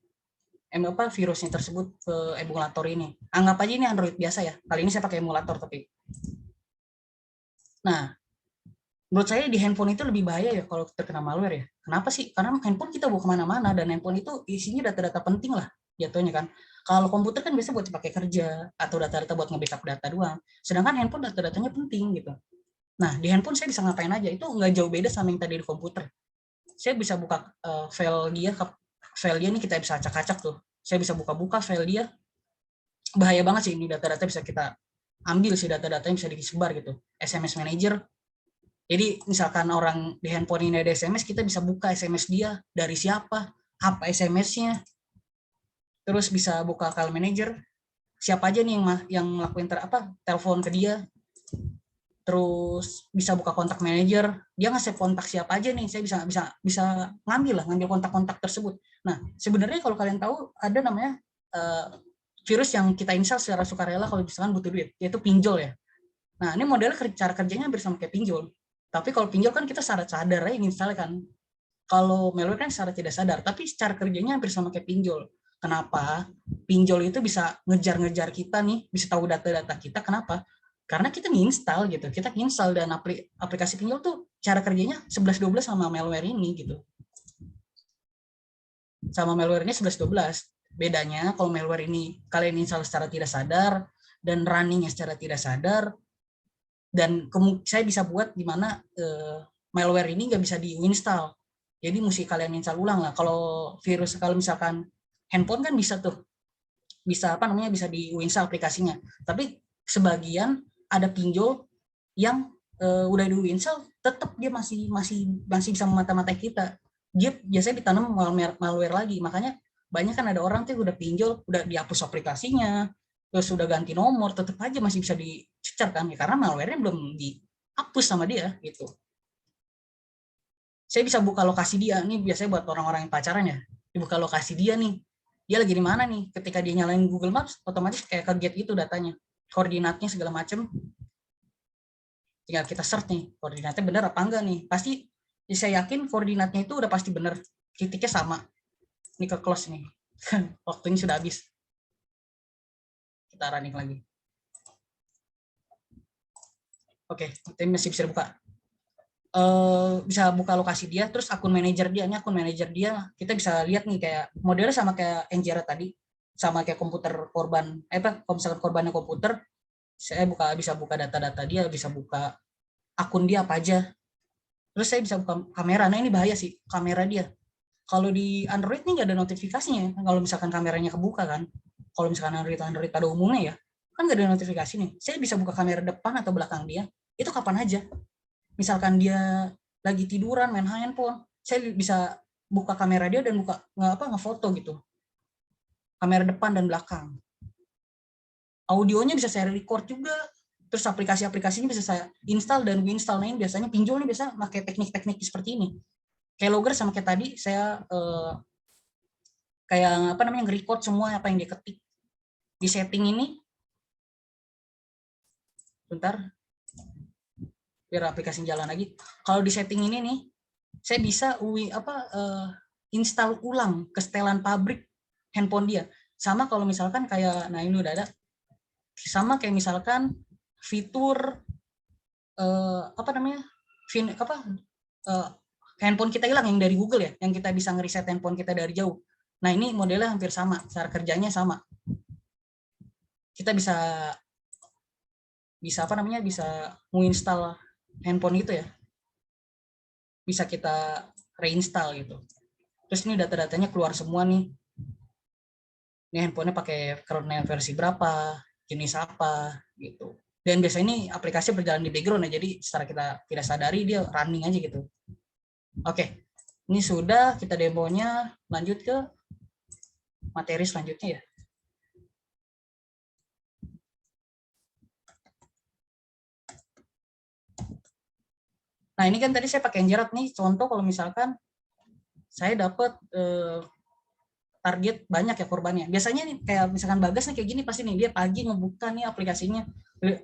virusnya tersebut ke emulator ini. Anggap aja ini Android biasa ya. Kali ini saya pakai emulator tapi. Nah, menurut saya di handphone itu lebih bahaya ya kalau terkena malware ya. Kenapa sih? Karena handphone kita bawa kemana-mana dan handphone itu isinya data-data penting lah jatuhnya kan. Kalau komputer kan biasa buat dipakai kerja atau data-data buat nge-backup data doang. Sedangkan handphone data-datanya penting gitu. Nah, di handphone saya bisa ngapain aja. Itu nggak jauh beda sama yang tadi di komputer. Saya bisa buka file dia nih kita bisa acak-acak tuh. Saya bisa buka-buka file dia. Bahaya banget sih ini data-data bisa kita ambil sih, data-datanya bisa disebar gitu. SMS manager. Jadi misalkan orang di handphone ini ada SMS, kita bisa buka SMS dia dari siapa, apa SMS-nya. Terus bisa buka call manager, siapa aja nih yang ngelakuin telepon ke dia. Terus bisa buka kontak manager, dia ngasih kontak siapa aja nih, saya bisa ngambil kontak-kontak tersebut. Nah, sebenarnya kalau kalian tahu ada namanya virus yang kita install secara sukarela kalau misalkan butuh duit, yaitu pinjol ya. Nah, ini modelnya cara kerjanya hampir sama kayak pinjol. Tapi kalau pinjol kan kita secara sadar aja install kan. Kalau malware kan secara tidak sadar, tapi secara kerjanya hampir sama kayak pinjol. Kenapa? Pinjol itu bisa ngejar-ngejar kita nih, bisa tahu data-data kita. Kenapa? Karena kita nginstal gitu. Kita nginstal dan aplikasi pinjol tuh cara kerjanya 11-12 sama malware ini gitu. Sama malware ini 11-12. Bedanya kalau malware ini kalian install secara tidak sadar dan runningnya secara tidak sadar, dan saya bisa buat di mana malware ini nggak bisa di-install. Jadi mesti kalian install ulang lah. Kalau virus, kalau misalkan handphone kan bisa tuh, bisa bisa di-install aplikasinya. Tapi sebagian ada pinjol yang udah di-install, tetap dia masih bisa memata-matai kita. Dia biasanya ditanam malware lagi. Makanya banyak kan ada orang tuh udah pinjol, udah dihapus aplikasinya, terus sudah ganti nomor, tetap aja masih bisa dicecar kan ya, karena malware-nya belum dihapus sama dia gitu. Saya bisa buka lokasi dia nih, biasanya buat orang-orang yang pacaran ya, dibuka lokasi dia nih, dia lagi di mana nih. Ketika dia nyalain Google Maps, otomatis kayak kaget gitu datanya, koordinatnya segala macam. Tinggal kita search nih, koordinatnya benar apa enggak nih. Pasti saya yakin koordinatnya itu udah pasti benar, titiknya sama. Ini ke close nih. Waktunya sudah habis. Kita running lagi. Oke, kita masih bisa buka. Bisa buka lokasi dia, terus akun manajer dia. Ini akun manajer dia, kita bisa lihat nih kayak modelnya sama kayak Enjera tadi, sama kayak komputer korban. Kalau misalkan korbannya komputer, saya bisa buka data-data dia, bisa buka akun dia apa aja. Terus saya bisa buka kamera. Nah ini bahaya sih, kamera dia. Kalau di Android nih nggak ada notifikasinya. Kalau misalkan kameranya kebuka kan, kalau misalkan Android pada umumnya ya, kan nggak ada notifikasi nih. Saya bisa buka kamera depan atau belakang dia, itu kapan aja. Misalkan dia lagi tiduran main handphone, saya bisa buka kamera dia dan ngefoto gitu. Kamera depan dan belakang. Audionya bisa saya record juga. Terus aplikasi-aplikasinya bisa saya install dan uninstall. Nah, biasanya pinjol nih biasa pakai teknik-teknik seperti ini. keylogger sama kayak tadi saya kayak apa namanya nge-record semua apa yang dia ketik. Di setting ini, bentar, biar aplikasi jalan lagi. Kalau di setting ini nih, saya bisa install ulang ke setelan pabrik handphone dia. Sama kalau misalkan kayak, nah ini udah ada, sama kayak misalkan fitur handphone kita hilang yang dari Google ya, yang kita bisa ngeriset handphone kita dari jauh. Nah ini modelnya hampir sama, cara kerjanya sama. Kita bisa menginstal handphone gitu ya, bisa kita reinstall gitu. Terus ini data-datanya keluar semua nih. Ini handphonenya pakai kernel versi berapa, jenis apa gitu. Dan biasanya ini aplikasi berjalan di background ya, jadi secara kita tidak sadari dia running aja gitu. Oke, ini sudah kita demonya, lanjut ke materi selanjutnya ya. Nah ini kan tadi saya pakai jerat nih, contoh kalau misalkan saya dapat target banyak ya korbannya. Biasanya nih kayak misalkan Bagas nih kayak gini pasti nih dia pagi ngebuka nih aplikasinya,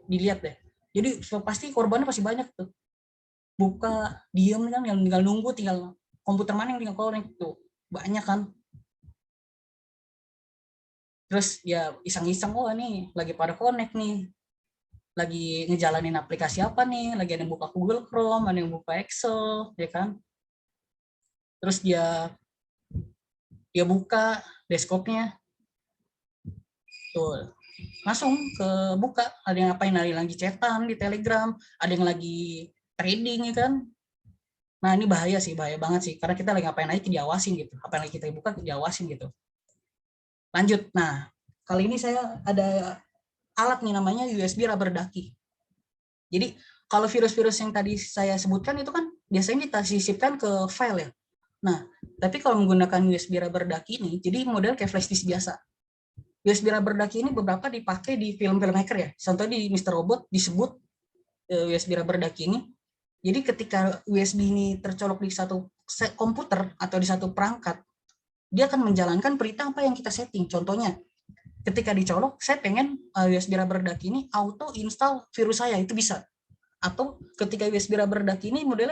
dilihat deh. Jadi pasti korbannya pasti banyak tuh. Buka, diem kan, tinggal nunggu, tinggal komputer mana yang tinggal connect tuh. Banyak kan. Terus ya iseng-iseng, oh nih lagi pada connect nih. Lagi ngejalanin aplikasi apa nih, lagi ada yang buka Google Chrome, ada yang buka Excel, ya kan. Terus dia buka desktopnya. Tuh, langsung ke buka, ada yang ngapain, ada yang lagi chatan di Telegram, ada yang lagi trading ya kan. Nah ini bahaya sih, bahaya banget sih, karena kita lagi ngapain aja diawasin gitu, apa yang lagi kita buka diawasin gitu. Lanjut, nah kali ini saya ada alat nih namanya USB rubber ducky. Jadi kalau virus-virus yang tadi saya sebutkan itu kan biasanya disisipkan ke file ya. Nah tapi kalau menggunakan USB rubber ducky ini, jadi model kayak flash disk biasa. USB rubber ducky ini beberapa dipakai di film-film hacker ya. Contoh di Mr. Robot disebut USB rubber ducky ini. Jadi ketika USB ini tercolok di satu komputer atau di satu perangkat, dia akan menjalankan perintah apa yang kita setting. Contohnya, ketika dicolok, saya pengen USB rubber ducky ini auto install virus saya, itu bisa. Atau ketika USB rubber ducky ini model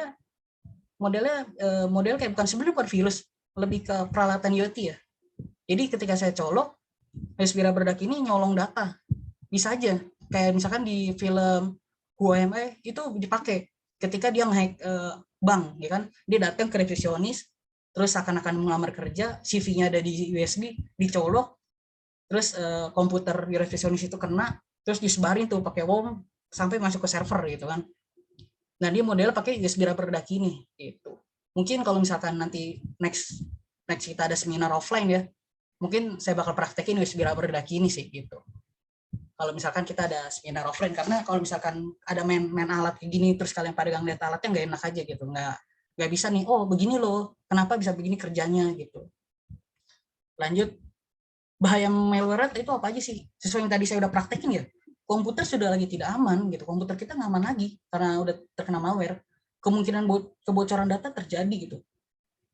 kayak sebenarnya bukan virus, lebih ke peralatan IoT ya. Jadi ketika saya colok, USB rubber ducky ini nyolong data, bisa aja kayak misalkan di film Huawei itu dipakai ketika dia nge-hack bank ya kan, dia datang ke resepsionis terus akan melamar kerja, CV-nya ada di USB, dicolok, terus komputer di resepsionis itu kena, terus disebarin tuh pakai worm sampai masuk ke server gitu kan. Nah dia model pakai USB rubber ducky ini gitu. Mungkin kalau misalkan nanti next kita ada seminar offline ya, mungkin saya bakal praktekin USB rubber ducky ini sih gitu. Kalau misalkan kita ada seminar offline, karena kalau misalkan ada main alat kayak gini terus kalian pada nggak lihat alatnya nggak enak aja gitu, nggak bisa nih, oh begini loh, kenapa bisa begini kerjanya gitu. Lanjut, bahaya malware itu apa aja sih? Sesuai yang tadi saya udah praktekin ya, komputer sudah lagi tidak aman gitu, komputer kita nggak aman lagi karena udah terkena malware, kemungkinan kebocoran data terjadi gitu.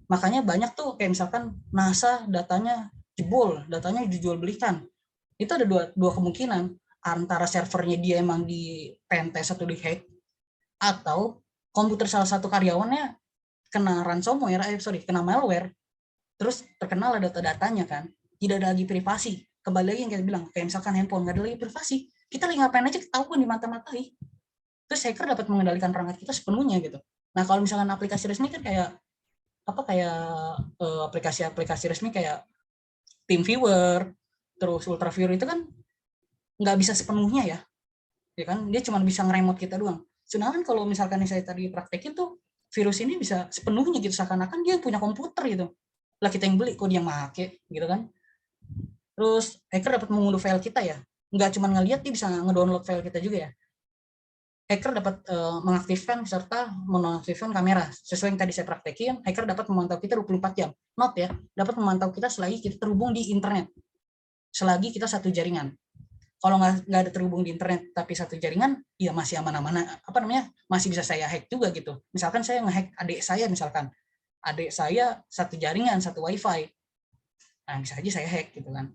Makanya banyak tuh kayak misalkan NASA datanya jebol, datanya dijual belikan. Itu ada dua kemungkinan, antara servernya dia emang di pentest atau di hack, atau komputer salah satu karyawannya kena ransomware, kena malware, terus terkenal data-datanya kan, tidak ada lagi privasi. Kembali lagi yang kita bilang, kayak misalkan handphone nggak ada lagi privasi, kita lagi ngapain aja ketahuan dimata-matai. Terus hacker dapat mengendalikan perangkat kita sepenuhnya gitu. Nah kalau misalkan aplikasi resmi kan kayak aplikasi-aplikasi resmi kayak TeamViewer, terus UltraViewer itu kan nggak bisa sepenuhnya ya kan, dia cuma bisa nge-remote kita doang. Sedangkan kalau misalkan yang saya tadi praktekin tuh, virus ini bisa sepenuhnya gitu, seakan-akan dia punya komputer gitu. Lah kita yang beli, kok dia make gitu kan. Terus hacker dapat mengunduh file kita ya, nggak cuma ngelihat, dia bisa ngedownload file kita juga ya. Hacker dapat mengaktifkan serta menonaktifkan kamera. Sesuai yang tadi saya praktekin, hacker dapat memantau kita 24 jam. Not ya, dapat memantau kita selagi kita terhubung di internet. Selagi kita satu jaringan. Kalau nggak ada terhubung di internet tapi satu jaringan, ya masih aman-aman, masih bisa saya hack juga gitu. Misalkan saya nge-hack adik saya misalkan, adik saya satu jaringan, satu wifi. Nah, bisa aja saya hack gitu kan.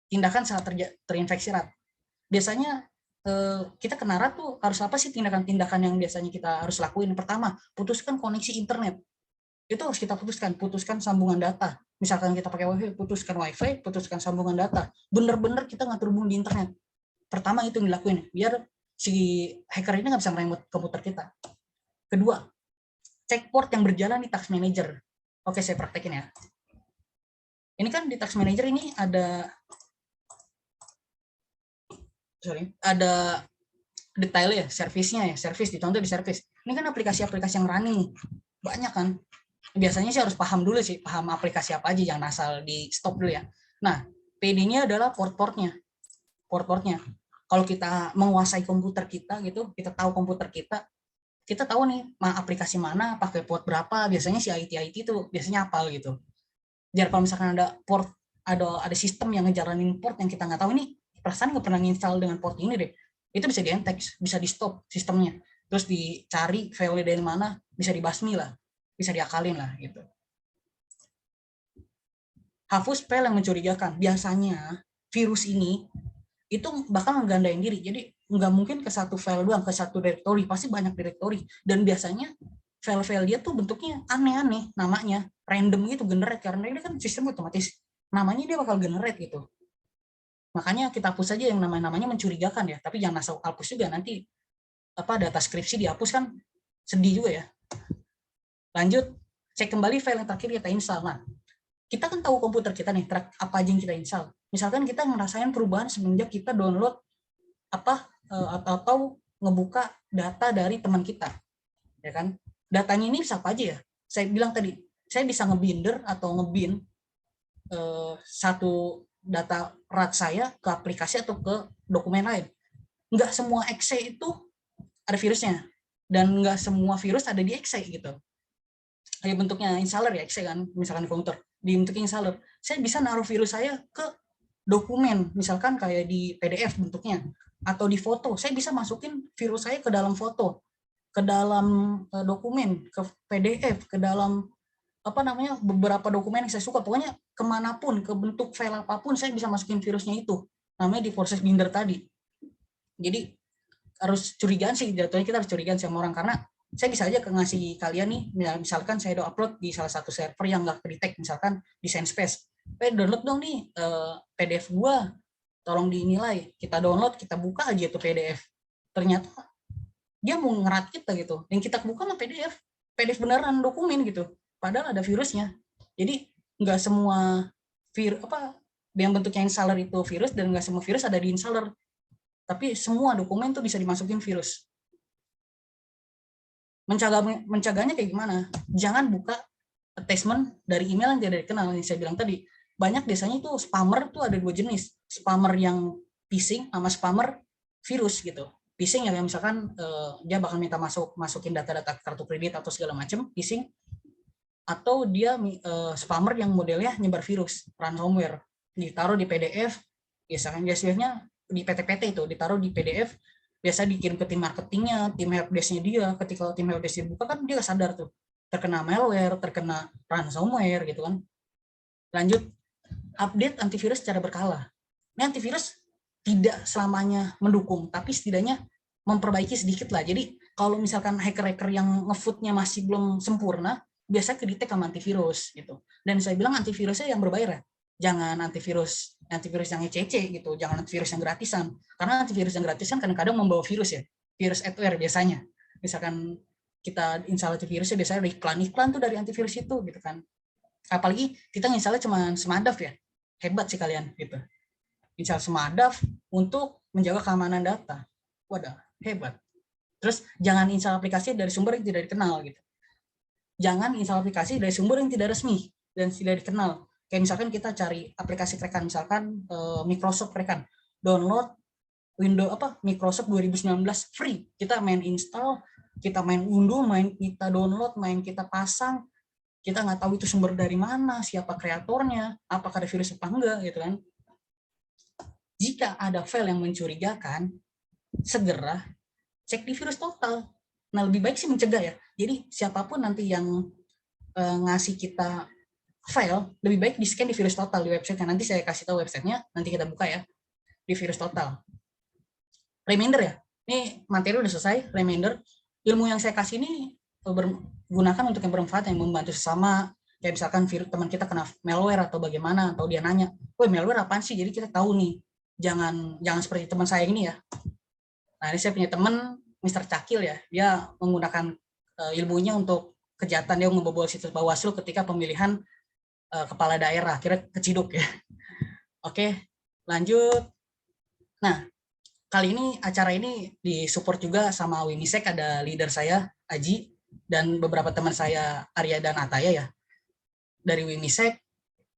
Tindakan saat terinfeksi RAT. Biasanya kita kena RAT tuh harus apa sih tindakan-tindakan yang biasanya kita harus lakuin? Pertama, putuskan koneksi internet. Itu harus kita putuskan sambungan data. Misalkan kita pakai wifi, putuskan sambungan data. Bener-bener kita nggak terhubung di internet. Pertama itu yang dilakuin, biar si hacker ini nggak bisa ngerenggut komputer kita. Kedua, cek port yang berjalan di task manager. Oke, saya praktekin ya. Ini kan di task manager ini ada detailnya ya, service dicontoh di service. Ini kan aplikasi-aplikasi yang running banyak kan. Biasanya sih harus paham dulu sih, paham aplikasi apa aja, jangan asal di stop dulu ya. Nah, PD-nya adalah port-portnya. Kalau kita menguasai komputer kita gitu, kita tahu komputer kita tahu nih aplikasi mana pakai port berapa. Biasanya si IT itu biasanya hafal gitu. Biar kalau misalkan ada port, ada sistem yang ngejalanin port yang kita nggak tahu, ini perasaan nggak pernah install dengan port ini deh, itu bisa di-entex, bisa di stop sistemnya, terus dicari file dari mana, bisa dibasmi lah, bisa diakalin lah gitu. Hapus file yang mencurigakan. Biasanya virus ini itu bakal ngegandain diri, jadi nggak mungkin ke satu file doang, ke satu directory, pasti banyak directory. Dan biasanya file-file dia tuh bentuknya aneh-aneh, namanya random gitu, generate, karena ini kan sistem otomatis, namanya dia bakal generate gitu. Makanya kita hapus aja yang namanya mencurigakan ya, tapi jangan asal hapus juga, nanti data skripsi dihapus kan sedih juga ya. Lanjut, cek kembali file yang terakhir kita install. Nah, kita kan tahu komputer kita nih, apa aja yang kita install. Misalkan kita ngerasain perubahan semenjak kita download atau ngebuka data dari teman kita, ya kan? Datanya ini bisa apa aja ya? Saya bilang tadi, saya bisa ngebinder atau ngebin satu data RAT saya ke aplikasi atau ke dokumen lain. Nggak semua exe itu ada virusnya, dan nggak semua virus ada di exe gitu. Kayak bentuknya installer ya, exe kan, misalkan di komputer, di bentuknya installer. Saya bisa naruh virus saya ke dokumen, misalkan kayak di PDF bentuknya, atau di foto. Saya bisa masukin virus saya ke dalam foto, ke dalam dokumen, ke PDF, ke dalam beberapa dokumen yang saya suka. Pokoknya kemanapun, ke bentuk file apapun, saya bisa masukin virusnya itu. Namanya di proses binder tadi. Jadi harus curigaan sih, jatuhnya kita harus curigaan sama orang, karena saya bisa aja ngasih kalian nih, misalkan saya udah upload di salah satu server yang nggak ke-detect, misalkan di Sainspace, download dong nih PDF gua, tolong dinilai. Kita download, kita buka aja tuh PDF, ternyata dia mau ngerat kita gitu, yang kita buka mah PDF beneran dokumen gitu, padahal ada virusnya. Jadi nggak semua yang bentuknya installer itu virus, dan nggak semua virus ada di installer, tapi semua dokumen tuh bisa dimasukin virus. Mencegahnya kayak gimana? Jangan buka attachment dari email yang tidak dikenal. Yang saya bilang tadi, banyak biasanya itu spammer tuh ada dua jenis, spammer yang phishing sama spammer virus gitu. Phishing yang misalkan dia bakal minta masukin data-data kartu kredit atau segala macam, phishing. Atau dia spammer yang modelnya nyebar virus, ransomware, ditaruh di PDF, biasanya di PT-PT itu ditaruh di PDF, biasa dikirim ke tim marketingnya, tim helpdesk-nya dia. Ketika tim helpdesk dibuka kan dia sadar tuh terkena malware, terkena ransomware gitu kan. Lanjut, update antivirus secara berkala. Ini antivirus tidak selamanya mendukung, tapi setidaknya memperbaiki sedikit lah. Jadi kalau misalkan hacker-hacker yang ngefootnya masih belum sempurna, biasa kedetek sama antivirus gitu. Dan saya bilang antivirusnya yang berbayar ya. Jangan antivirus yang ECC gitu, jangan antivirus yang gratisan. Karena antivirus yang gratisan kadang-kadang membawa virus ya, virus adware biasanya. Misalkan kita install antivirusnya biasanya iklan tuh dari antivirus itu gitu kan. Apalagi kita installnya cuma Smadaf ya, hebat sih kalian gitu. Install Smadaf untuk menjaga keamanan data. Wadah, hebat. Terus jangan install aplikasi dari sumber yang tidak dikenal gitu. Jangan install aplikasi dari sumber yang tidak resmi dan tidak dikenal. Kayak misalkan kita cari aplikasi Kraken, misalkan Microsoft Kraken, download Microsoft 2019 free. Kita main install, kita main unduh, kita download, kita pasang, kita nggak tahu itu sumber dari mana, siapa kreatornya, apakah ada virus apa enggak gitu kan. Jika ada file yang mencurigakan, segera cek di virus total. Nah, lebih baik sih mencegah ya. Jadi siapapun nanti yang ngasih kita file, lebih baik di-scan di Virus Total di website. Nanti saya kasih tahu websitenya, nanti kita buka ya, di Virus Total. Reminder ya, ini materi udah selesai, reminder. Ilmu yang saya kasih ini gunakan untuk yang bermanfaat, yang membantu sesama. Kayak misalkan teman kita kena malware atau bagaimana, atau dia nanya, woi malware apaan sih? Jadi kita tahu nih, jangan seperti teman saya ini ya. Nah, ini saya punya teman, Mr. Cakil ya, dia menggunakan ilmunya untuk kejahatan, dia membobol situs Bawaslu ketika pemilihan kepala daerah, kira keciduk ya. Oke, lanjut. Nah, kali ini acara ini disupport juga sama Wimisek, ada leader saya Aji dan beberapa teman saya Arya dan Ataya ya. Dari Wimisek,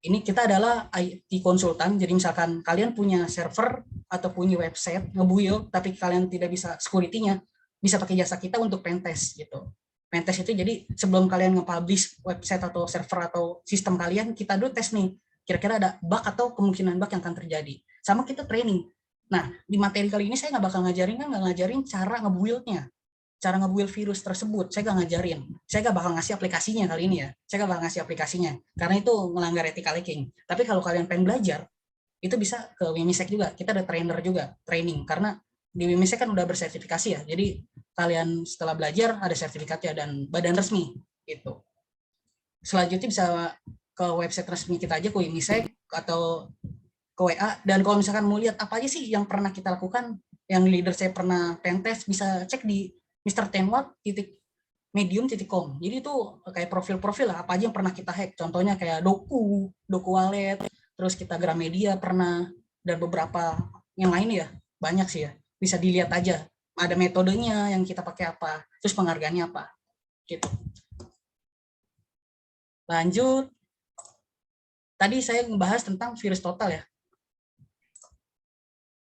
ini kita adalah IT konsultan. Jadi misalkan kalian punya server atau punya website ngebuild tapi kalian tidak bisa security-nya, bisa pakai jasa kita untuk pentest gitu. Pentest itu jadi sebelum kalian nge-publish website atau server atau sistem kalian, kita dulu tes nih, kira-kira ada bug atau kemungkinan bug yang akan terjadi. Sama kita training. Nah, di materi kali ini saya nggak bakal ngajarin cara nge-build-nya, cara nge-build virus tersebut. Saya nggak ngajarin. Saya nggak bakal ngasih aplikasinya kali ini ya. Saya nggak bakal ngasih aplikasinya, karena itu melanggar ethical hacking. Tapi kalau kalian pengen belajar, itu bisa ke Wimisek juga. Kita ada trainer juga, training. Karena di Wimisek kan udah bersertifikasi ya. Jadi kalian setelah belajar ada sertifikatnya dan badan resmi gitu. Selanjutnya bisa ke website resmi kita aja, ke Wimisek atau ke WA. Dan kalau misalkan mau lihat apa aja sih yang pernah kita lakukan, yang leader saya pernah pentest, bisa cek di mrtenwat.medium.com. Jadi itu kayak profil-profil lah, apa aja yang pernah kita hack. Contohnya kayak Doku Wallet, terus kita Gramedia pernah, dan beberapa yang lain ya, banyak sih ya. Bisa dilihat aja, ada metodenya yang kita pakai apa, terus penghargaannya apa, gitu. Lanjut, tadi saya ngebahas tentang virus total ya.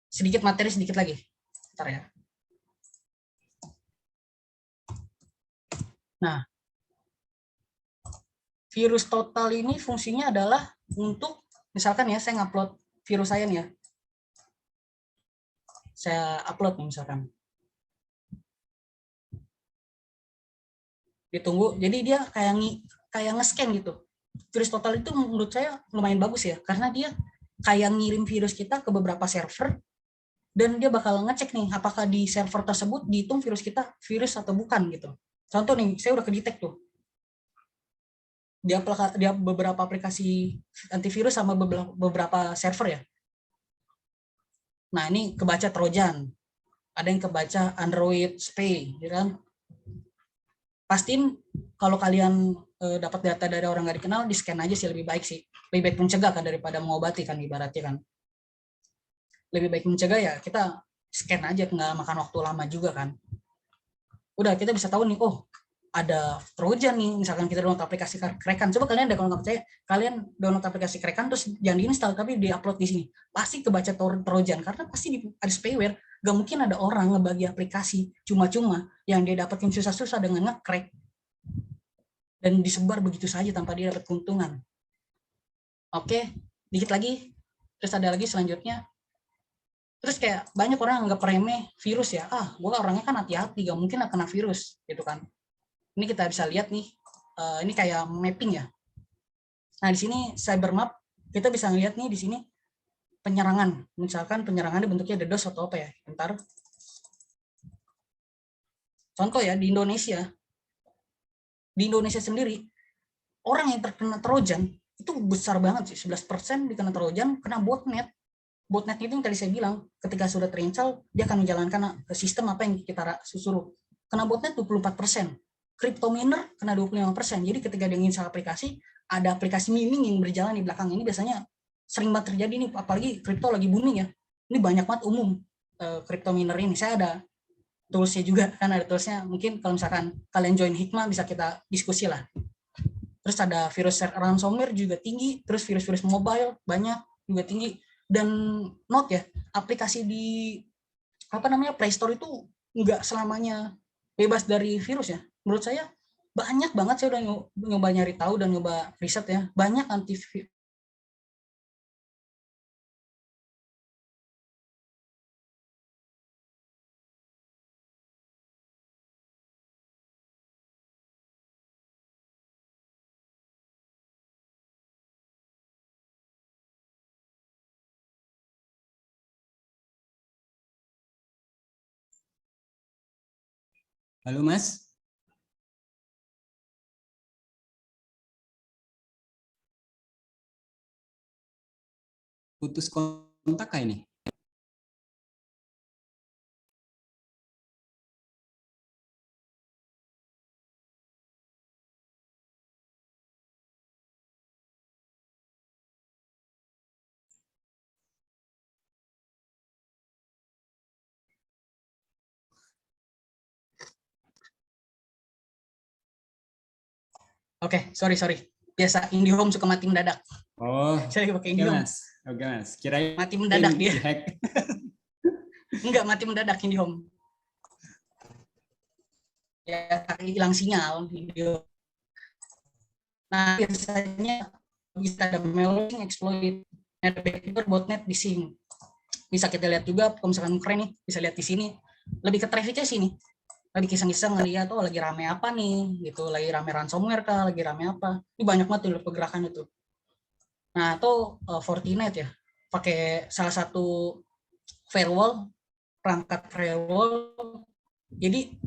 Sedikit materi, sedikit lagi. Bentar ya. Nah, virus total ini fungsinya adalah untuk, misalkan ya, saya ngupload virus saya nih ya. Saya upload nih misalkan. Ditunggu, jadi dia kayak nge-scan gitu. Virus total itu menurut saya lumayan bagus ya, karena dia kayak ngirim virus kita ke beberapa server, dan dia bakal ngecek nih apakah di server tersebut dihitung virus kita virus atau bukan gitu. Contoh nih, saya udah kedetek tuh. Dia beberapa aplikasi antivirus sama beberapa server ya. Nah, ini kebaca Trojan. Ada yang kebaca Android spy, ya kan? Pastiin kalau kalian dapat data dari orang nggak dikenal, di scan aja sih, lebih baik sih. Lebih baik mencegah kan daripada mengobati kan, ibaratnya kan. Lebih baik mencegah ya, kita scan aja, nggak makan waktu lama juga kan. Udah, kita bisa tahu nih, oh ada Trojan nih, misalkan kita download aplikasi Kraken. Coba kalian kalau nggak percaya, kalian download aplikasi Kraken terus jangan diinstal tapi diupload di sini, pasti kebaca Trojan, karena pasti ada spyware. Gak mungkin ada orang ngebagi aplikasi cuma-cuma yang dia dapetin susah-susah dengan nge-crack dan disebar begitu saja tanpa dia dapat keuntungan. Oke, dikit lagi, terus ada lagi selanjutnya. Terus kayak banyak orang anggap remeh virus ya, gue orangnya kan hati-hati, gak mungkin kena virus gitu kan. Ini kita bisa lihat nih, ini kayak mapping ya. Nah, di sini cybermap, kita bisa lihat nih di sini penyerangan. Misalkan penyerangannya bentuknya DDoS atau apa ya. Bentar. Contoh ya, di Indonesia sendiri, orang yang terkena Trojan itu besar banget sih, 11% dikena Trojan, kena botnet. Botnet itu yang tadi saya bilang, ketika sudah terinstall, dia akan menjalankan sistem apa yang kita suruh. Kena botnet 24%. Crypto miner kena 25%. Jadi ketika dia install aplikasi, ada aplikasi miming yang berjalan di belakang. Ini biasanya sering banget terjadi nih, apalagi crypto lagi booming ya. Ini banyak banget umum crypto miner ini. Saya ada toolsnya juga, kan ada toolsnya. Mungkin kalau misalkan kalian join Hikmah, bisa kita diskusi lah. Terus ada virus ransomware juga tinggi, terus virus-virus mobile banyak juga tinggi. Dan note ya, aplikasi di Play Store itu nggak selamanya bebas dari virus ya. Menurut saya banyak banget, saya udah nyoba nyari tahu dan nyoba riset ya, banyak antivirus Halo Mas. Putus kontak kah ini? Oke, sorry. Biasa IndiHome suka mati mendadak. Oh, Saya lagi pakai oke IndiHome. Mas. Oke Mas. Kirain Mati mendadak dia. dihack. Enggak, mati mendadak IndiHome. Ya, hilang sinyal IndiHome. Nah, biasanya bisa ada malware exploit backdoor botnet di sini. Bisa kita lihat juga kalau misalkan keren nih, bisa lihat di sini. Lebih ke trafficnya sini. Lagi kisah-kisah ngeliat lagi rame apa nih gitu, lagi rame ransomware kah, lagi rame apa. Ini banyak banget tuh pergerakan itu. Nah, itu Fortinet ya. Pakai salah satu firewall, perangkat firewall. Jadi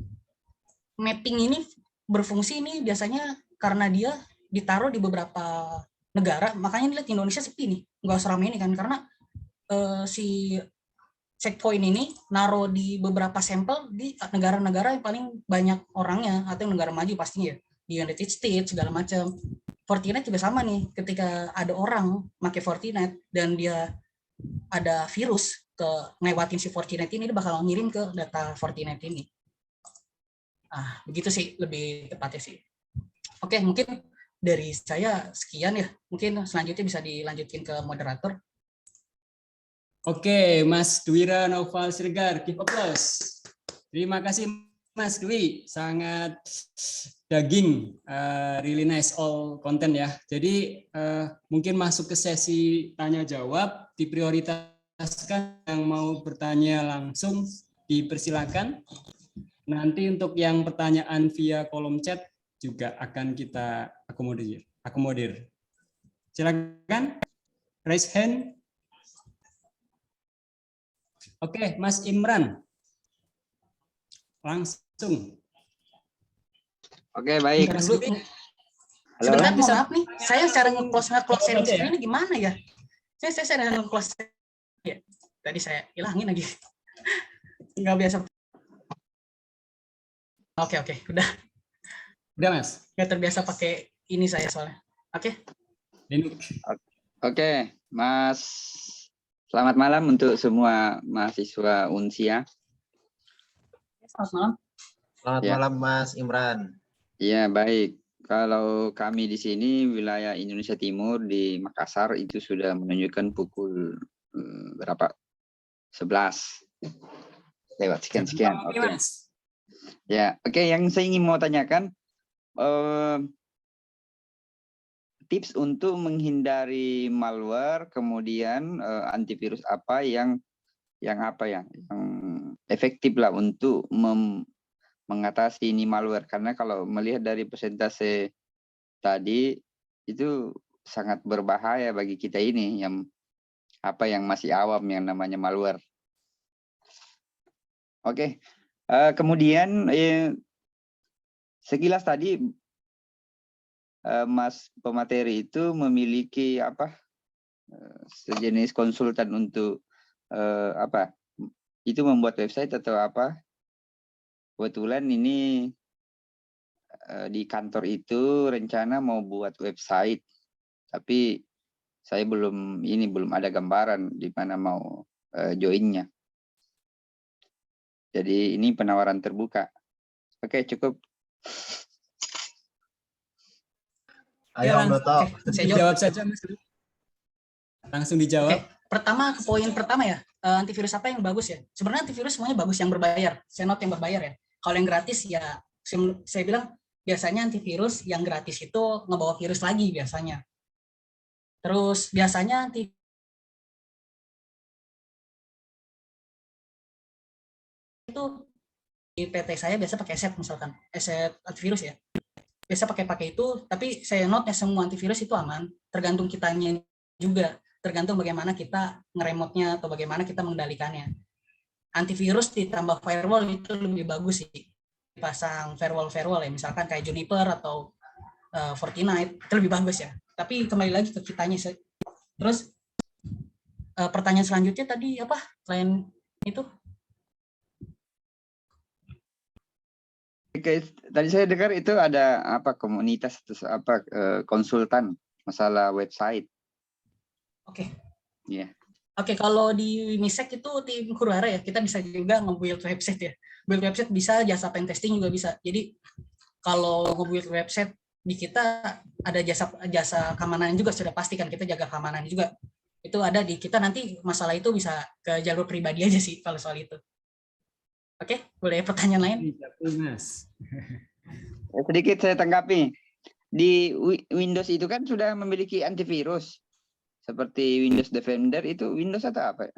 mapping ini berfungsi ini biasanya karena dia ditaruh di beberapa negara, makanya lihat Indonesia sepi nih, nggak usah ramai ini kan, karena si checkpoint ini naruh di beberapa sampel di negara-negara yang paling banyak orangnya atau yang negara maju pastinya ya, di United States segala macam. Fortinet juga sama nih, ketika ada orang pakai Fortinet dan dia ada virus ke ngelewatin si Fortinet ini, dia bakal ngirim ke data Fortinet ini. Nah, begitu sih lebih tepatnya sih. Oke, mungkin dari saya sekian ya. Mungkin selanjutnya bisa dilanjutkan ke moderator. Oke, Mas Dwira Noval Siregar, give applause. Terima kasih Mas Dwi, sangat daging, really nice all content ya. Jadi mungkin masuk ke sesi tanya jawab, diprioritaskan yang mau bertanya langsung dipersilakan. Nanti untuk yang pertanyaan via kolom chat juga akan kita akomodir. Silakan, raise hand. Oke, Mas Imran, langsung. Oke, baik. Dulu, sebentar, mohon maaf nih, saya cara nge-close sharing screen ini gimana ya? Saya nge-close ya. Tadi saya hilangin lagi. Nggak biasa. Oke, udah. Udah, Mas. Nggak terbiasa pakai ini saya soalnya. Oke. Oke, Mas. Selamat malam untuk semua mahasiswa Unsia. Selamat malam. Selamat Ya. malam Mas Imran. Iya, baik. Kalau kami di sini wilayah Indonesia Timur di Makassar itu sudah menunjukkan pukul berapa? 11. Lewat sekian. Oke. Mas. Ya, oke. Yang saya ingin mau tanyakan tips untuk menghindari malware, kemudian antivirus apa yang efektif lah untuk mengatasi ini malware. Karena kalau melihat dari persentase tadi itu sangat berbahaya bagi kita ini yang masih awam yang namanya malware. Oke. Kemudian sekilas tadi Mas pemateri itu memiliki sejenis konsultan untuk itu membuat website atau apa. Kebetulan ini di kantor itu rencana mau buat website, tapi saya belum ada gambaran di mana mau joinnya. Jadi ini penawaran terbuka. Oke, cukup. Ayo Om Noto. Saya Dijawab saja, Mas. Langsung dijawab. Oke. Pertama, ke poin pertama ya, antivirus apa yang bagus ya? Sebenarnya antivirus semuanya bagus yang berbayar. Saya note yang berbayar ya. Kalau yang gratis ya, saya bilang biasanya antivirus yang gratis itu ngebawa virus lagi biasanya. Terus biasanya itu di PT saya biasa pakai Eset misalkan, Eset antivirus ya. Biasa pakai itu, tapi saya note semua antivirus itu aman, tergantung kitanya juga, tergantung bagaimana kita ngeremotnya atau bagaimana kita mengendalikannya. Antivirus ditambah firewall itu lebih bagus sih. pasang firewall ya, misalkan kayak Juniper atau Fortinet, itu lebih bagus ya. Tapi kembali lagi ke kitanya sih. Terus pertanyaan selanjutnya tadi apa? Selain itu? Oke, tadi saya dengar itu ada apa komunitas atau apa konsultan masalah website. Oke. Iya. Oke, kalau di Misek itu tim Kurara ya, kita bisa juga nge-build website ya. Build website bisa, jasa pen testing juga bisa. Jadi kalau nge-build website di kita ada jasa keamanan juga sudah pastikan kita jaga keamanan juga. Itu ada di kita, nanti masalah itu bisa ke jalur pribadi aja sih kalau soal itu. Oke, boleh pertanyaan lain? Mas. Sedikit saya tanggapi. Di Windows itu kan sudah memiliki antivirus. Seperti Windows Defender itu Windows atau apa?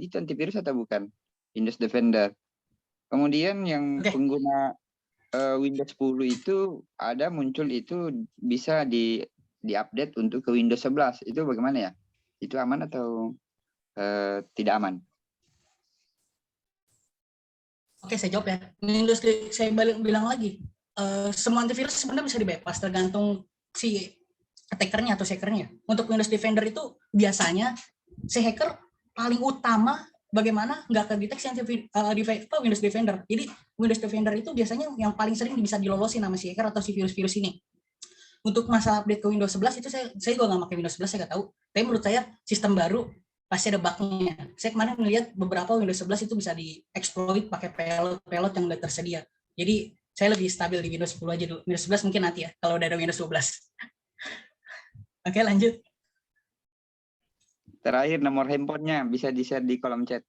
Itu antivirus atau bukan? Windows Defender. Kemudian yang pengguna Windows 10 itu ada muncul itu bisa di-update untuk ke Windows 11. Itu bagaimana ya? Itu aman atau tidak aman? Oke, saya jawab ya. Windows, saya bilang lagi, semua antivirus sebenarnya bisa di-bypass tergantung si attackernya atau hackernya. Untuk Windows Defender itu biasanya si hacker paling utama bagaimana nggak kedeteksi Windows Defender. Jadi Windows Defender itu biasanya yang paling sering bisa dilolosin sama si hacker atau si virus-virus ini. Untuk masalah update ke Windows 11 itu saya juga nggak pakai Windows 11, saya nggak tahu. Tapi menurut saya sistem baru pasti ada bug-nya. Saya kemarin melihat beberapa Windows 11 itu bisa di-exploit pakai payload yang udah tersedia. Jadi saya lebih stabil di Windows 10 aja dulu. Windows 11 mungkin nanti ya, kalau udah ada Windows 12. Oke, lanjut. Terakhir nomor handphonenya bisa di-share di kolom chat.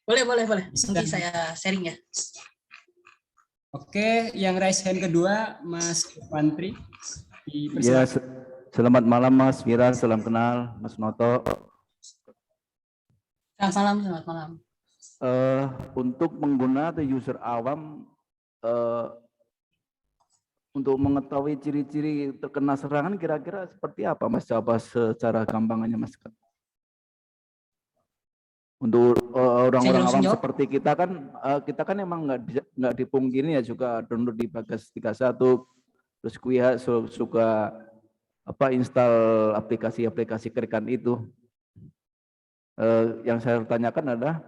Boleh. Nanti saya sharing ya. Oke, yang raise hand kedua, Mas Pantri. Ya, selamat malam Mas Wira, salam kenal Mas Noto. Selamat malam. Untuk pengguna atau user awam, untuk mengetahui ciri-ciri terkena serangan kira-kira seperti apa Mas? Coba secara gampangannya Mas. Untuk orang-orang awam seperti kita kan emang nggak dipungkiri ya, juga download di Bagas 31, terus kuya suka install aplikasi-aplikasi kerikan itu. Yang saya tanyakan adalah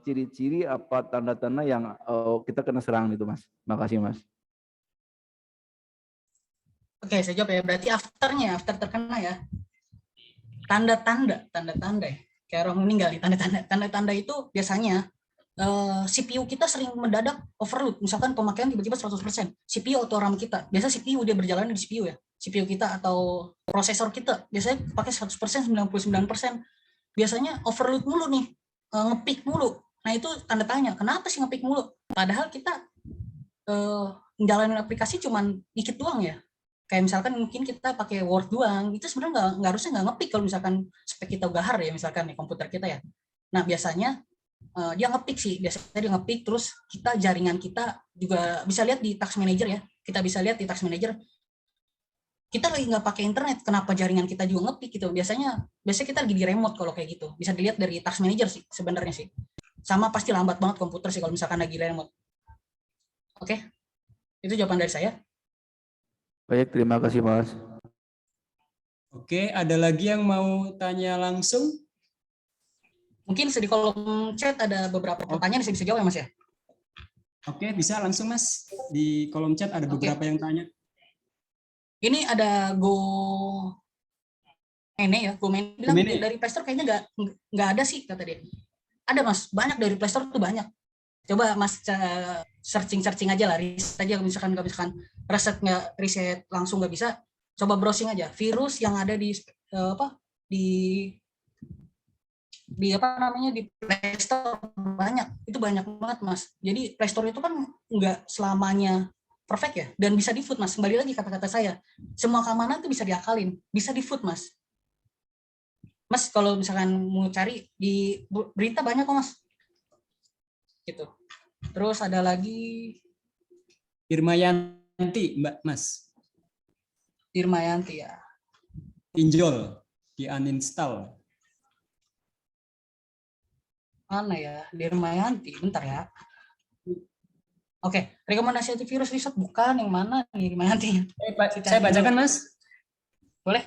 ciri-ciri apa tanda-tanda yang kita kena serangan itu Mas. Makasih Mas. Oke, saya jawab ya. Berarti after terkena ya. Tanda-tanda ya. Kayak orang meninggal di tanda-tanda itu biasanya CPU kita sering mendadak overload. Misalkan pemakaian tiba-tiba 100%. CPU atau RAM kita. Biasa CPU dia berjalan di CPU ya. CPU kita atau prosesor kita biasanya pakai 100%, 99%. Biasanya overload mulu nih. Ngepick mulu. Nah, itu tanda tanya. Kenapa sih ngepick mulu? Padahal kita menjalani aplikasi cuman dikit doang ya. Kayak misalkan mungkin kita pakai Word doang, itu sebenarnya nggak harusnya nggak ngepick kalau misalkan spek kita gahar ya, misalkan di komputer kita ya. Nah, biasanya dia ngepick sih, biasanya dia ngepick, terus kita jaringan kita juga bisa lihat di Task Manager ya. Kita bisa lihat di Task Manager, kita lagi nggak pakai internet, kenapa jaringan kita juga ngepick gitu. Biasanya kita lagi di remote kalau kayak gitu. Bisa dilihat dari Task Manager sih sebenarnya sih. Sama pasti lambat banget komputer sih kalau misalkan lagi remote. Oke, itu jawaban dari saya. Baik, terima kasih Mas. Oke, ada lagi yang mau tanya langsung? Mungkin di kolom chat ada beberapa pertanyaan yang bisa jawab ya Mas ya? Oke, bisa langsung Mas. Di kolom chat ada beberapa yang tanya. Ini ada Go Mene ya, Go Mene bilang dari Play Store kayaknya nggak ada sih kata dia. Ada Mas, banyak dari Play Store tuh banyak. Coba Mas searching aja lah, riset aja misalkan riset langsung nggak bisa, coba browsing aja virus yang ada di di Play Store banyak banget Mas. Jadi Play Store itu kan nggak selamanya perfect ya, dan bisa di food Mas. Kembali lagi kata-kata saya, semua keamanan itu bisa diakalin, bisa di food Mas. Mas kalau misalkan mau cari di berita banyak kok Mas. Gitu. Terus ada lagi Irmayanti, Mbak Mas. Irmayanti ya. Pinjol di uninstall. Mana ya? Dirmayanti, bentar ya. Oke, rekomendasi antivirus riset bukan yang mana nih Dirmayanti? Saya bacakan, Mas. Boleh?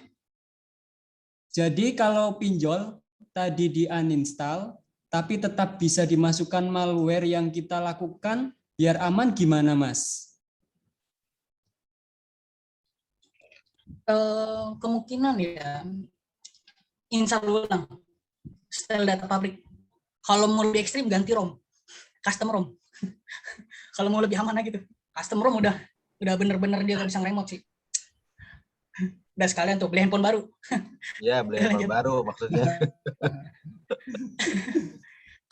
Jadi kalau pinjol tadi di uninstall, tapi tetap bisa dimasukkan malware yang kita lakukan, biar aman gimana, Mas? Kemungkinan ya, install ulang. Setel data pabrik. Kalau mau lebih ekstrim ganti ROM, custom ROM. Kalau mau lebih aman gitu, custom ROM udah bener-bener dia nggak bisa nge-remote sih. Udah sekalian tuh beli handphone baru. Ya, beli handphone baru maksudnya.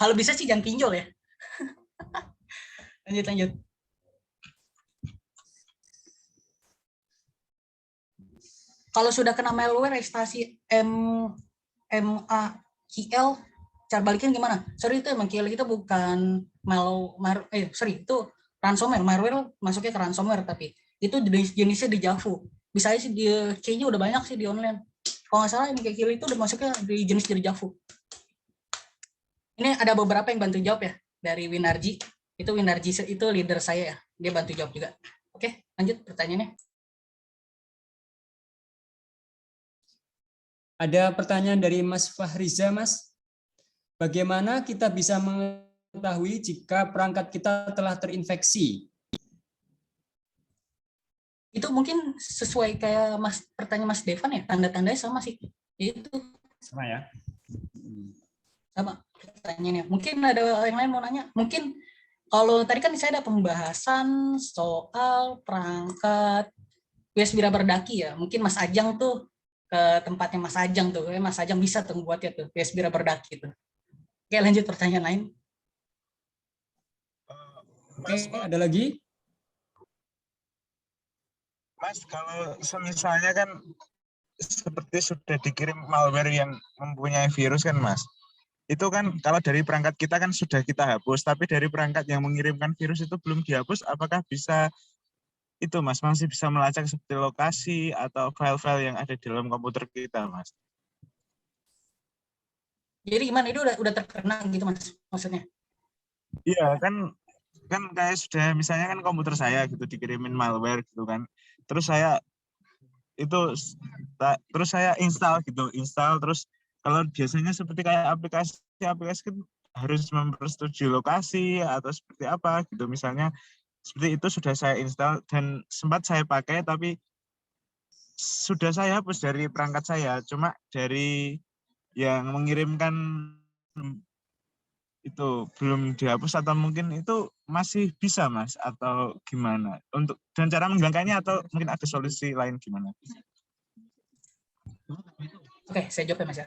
Kalau bisa sih jangan pinjol ya. Lanjut. Kalau sudah kena malware ekstasi MAKL, cara balikin gimana? Sorry, itu emang kill itu bukan itu ransomware. Malware masuknya ke ransomware, tapi itu jenisnya di Javu. Bisa aja sih kayaknya udah banyak sih di online. Kalau nggak salah ini kayak kill itu udah masuknya di jenis dari Javu. Ini ada beberapa yang bantu jawab ya dari Winarji. Itu Winarji itu leader saya ya. Dia bantu jawab juga. Oke, lanjut pertanyaannya. Ada pertanyaan dari Mas Fahriza, Mas. Bagaimana kita bisa mengetahui jika perangkat kita telah terinfeksi? Itu mungkin sesuai kayak pertanyaan Mas Devan ya, tanda-tandanya sama sih. Itu sama ya. Sama pertanyaannya. Mungkin ada yang lain mau nanya. Mungkin kalau tadi kan saya ada pembahasan soal perangkat USB rubber ducky ya. Mungkin Mas Ajang tuh ke tempatnya Mas Ajang tuh. Mas Ajang bisa tuh buatnya tuh USB rubber ducky tuh. Oke, lanjut pertanyaan lain. Oke, ada lagi? Mas, kalau misalnya kan seperti sudah dikirim malware yang mempunyai virus kan, Mas. Itu kan kalau dari perangkat kita kan sudah kita hapus, tapi dari perangkat yang mengirimkan virus itu belum dihapus, apakah bisa itu, Mas, masih bisa melacak seperti lokasi atau file-file yang ada di dalam komputer kita, Mas? Jadi gimana, itu udah terkena gitu, Mas, maksudnya? Iya, kan kayak sudah, misalnya kan komputer saya gitu dikirimin malware gitu kan. Terus saya install terus kalau biasanya seperti kayak aplikasi kan harus mempersetujui lokasi atau seperti apa gitu, misalnya seperti itu sudah saya install dan sempat saya pakai, tapi sudah saya hapus dari perangkat saya, cuma dari yang mengirimkan itu belum dihapus, atau mungkin itu masih bisa, Mas, atau gimana untuk dan cara menghilangkannya, atau mungkin ada solusi lain gimana? Oke, saya jawab ya, Mas ya.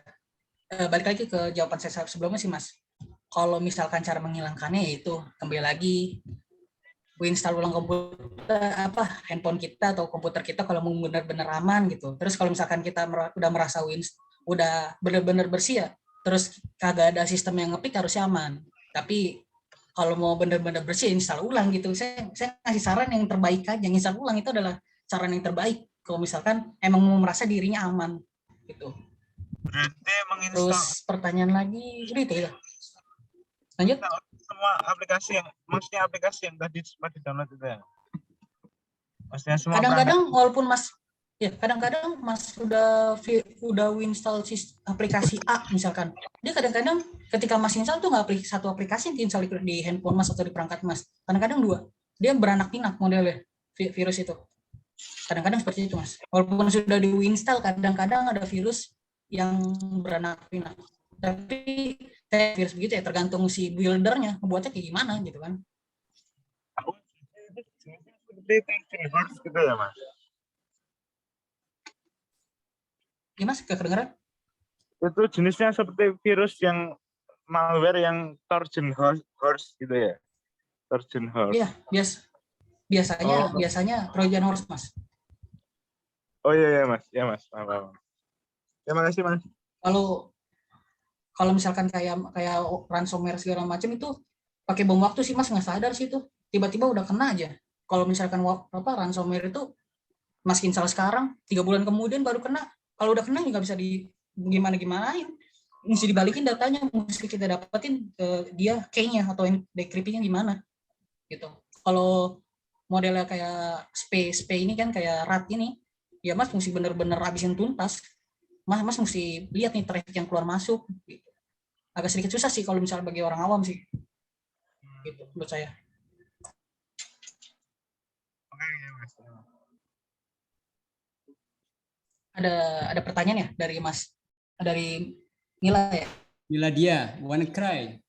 Balik lagi ke jawaban saya sebelumnya sih, Mas. Kalau misalkan cara menghilangkannya yaitu kembali lagi install ulang handphone kita atau komputer kita kalau mau benar-benar aman gitu. Terus kalau misalkan kita udah merasa udah benar-benar bersih ya, terus kagak ada sistem yang ngepick, harusnya aman. Tapi kalau mau benar-benar bersih, install ulang gitu. Saya ngasih saran yang terbaik aja. Install ulang itu adalah saran yang terbaik kalau misalkan emang mau merasa dirinya aman gitu. Berarti menginstal. Terus pertanyaan lagi gitu ya. Lanjut. Semua aplikasi yang tadi sempat di-download itu ya. Maksudnya semua. Kadang-kadang walaupun kadang-kadang Mas udah install aplikasi A misalkan. Dia kadang-kadang ketika Mas install tuh nggak satu aplikasi yang diinstal di handphone Mas atau di perangkat Mas. Kadang-kadang dua. Dia beranak pinak modelnya virus itu. Kadang-kadang seperti itu, Mas. Walaupun sudah di-install, kadang-kadang ada virus yang beranak pinak. Tapi virus begitu ya, tergantung si buildernya membuatnya kayak gimana gitu kan. Seperti virus gitu ya, Mas? Iya, Mas, kedengeran? Itu jenisnya seperti virus yang malware yang Trojan horse gitu ya? Trojan horse. Iya, biasanya Trojan horse, Mas. Oh iya, Mas. Ya, Mas. Maaf. Terima kasih, Mas. Kalau misalkan kayak ransomware segala macam itu pakai bom waktu sih, Mas, nggak sadar sih itu. Tiba-tiba udah kena aja. Kalau misalkan ransomware itu Mas install sekarang, 3 bulan kemudian baru kena. Kalau udah kena juga bisa gimana-gimanain. mesti dibalikin datanya, mesti kita dapetin dia key-nya atau decrypting-nya gimana gitu. Kalau modelnya kayak SPE ini kan kayak RAT ini, ya Mas mesti bener-bener habisin tuntas. Mas mesti lihat nih traffic yang keluar masuk. Gitu. Agak sedikit susah sih kalau misalnya bagi orang awam sih. Gitu menurut saya. Oke, ya, Mas. Ada pertanyaan ya dari Mas, dari Mila ya? Miladia, WannaCry.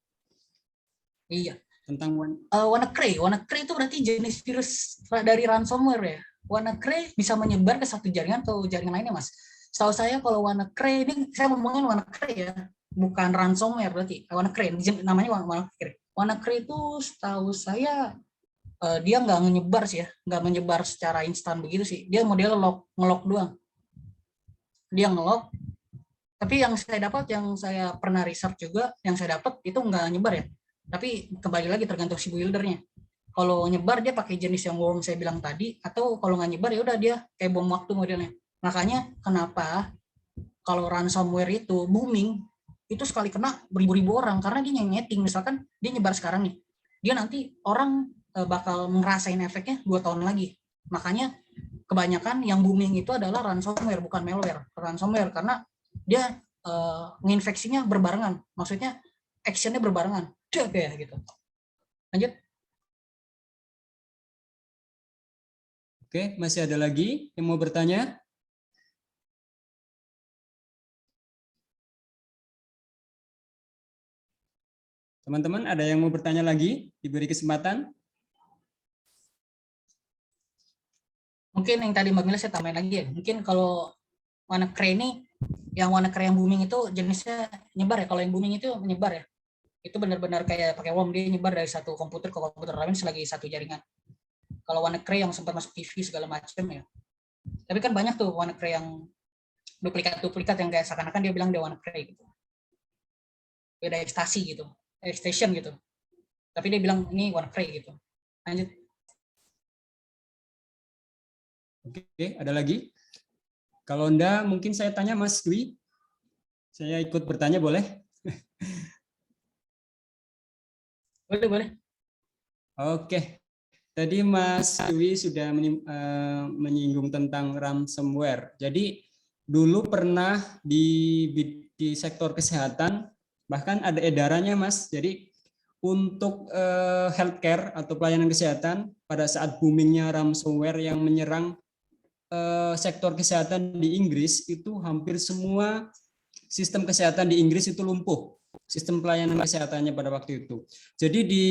Iya. Tentang WannaCry itu berarti jenis virus dari ransomware ya. WannaCry bisa menyebar ke satu jaringan atau jaringan lainnya, Mas. Setahu saya kalau WannaCry ini, saya ngomongin WannaCry ya, bukan ransomware berarti. WannaCry namanya WannaCry. WannaCry itu setahu saya dia nggak menyebar sih ya, nggak menyebar secara instan begitu sih. Dia model ngelock doang. Dia ngelock. Tapi yang saya pernah research juga, yang saya dapat itu nggak nyebar ya. Tapi kembali lagi tergantung si buildernya. Kalau nyebar dia pakai jenis yang worm saya bilang tadi, atau kalau nggak nyebar ya udah dia kayak bom waktu modelnya. Makanya kenapa kalau ransomware itu booming, itu sekali kena beribu-ribu orang karena dia nyeting. Misalkan dia nyebar sekarang nih, dia nanti orang bakal ngerasain efeknya 2 tahun lagi. Makanya kebanyakan yang booming itu adalah ransomware, bukan malware. Ransomware karena dia nginfeksinya berbarengan. Maksudnya actionnya berbarengan. Kayak gitu. Lanjut. Oke, masih ada lagi yang mau bertanya? Teman-teman, ada yang mau bertanya lagi? Diberi kesempatan. Mungkin yang tadi Mbak Mila saya tambahin lagi ya. Mungkin kalau WannaCry ini, yang WannaCry yang booming itu jenisnya nyebar ya. Kalau yang booming itu menyebar ya. Itu benar-benar kayak pakai worm, dia nyebar dari satu komputer ke komputer lain selagi satu jaringan. Kalau WannaCry yang sempat masuk TV segala macam ya. Tapi kan banyak tuh WannaCry yang duplikat yang kayak seakan-akan dia bilang dia WannaCry gitu. Beda ekstasi gitu, extension gitu. Tapi dia bilang ini WannaCry gitu. Lanjut. Oke, ada lagi? Kalau enggak, mungkin saya tanya Mas Dwi. Saya ikut bertanya boleh? Boleh. Oke. Tadi Mas Dwi sudah menyinggung tentang ransomware. Jadi dulu pernah di sektor kesehatan, bahkan ada edarannya Mas. Jadi untuk healthcare atau pelayanan kesehatan pada saat boomingnya ransomware yang menyerang sektor kesehatan di Inggris, itu hampir semua sistem kesehatan di Inggris itu lumpuh. Sistem pelayanan kesehatannya pada waktu itu. Jadi di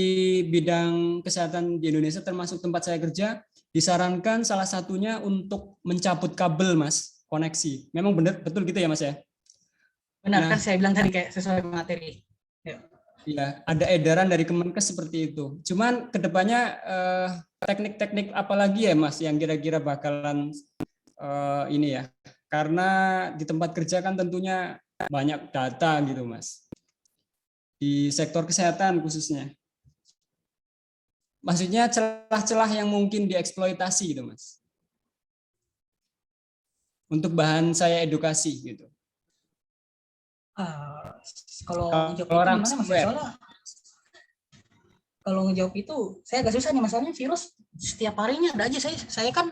bidang kesehatan di Indonesia termasuk tempat saya kerja, disarankan salah satunya untuk mencabut kabel Mas, koneksi. Memang betul gitu ya Mas ya? Benar, kan saya bilang tadi kayak sesuai materi. Ya, ada edaran dari Kemenkes seperti itu. Cuman kedepannya teknik-teknik apa lagi ya Mas yang kira-kira bakalan ini ya? Karena di tempat kerja kan tentunya banyak data gitu Mas. Di sektor kesehatan khususnya. Maksudnya celah-celah yang mungkin dieksploitasi gitu Mas. Untuk bahan saya edukasi gitu. Kalau ngejawab itu gimana Mas? Soalnya kalau ngejawab itu saya agak susah nih, masalahnya virus setiap harinya ada aja. Saya kan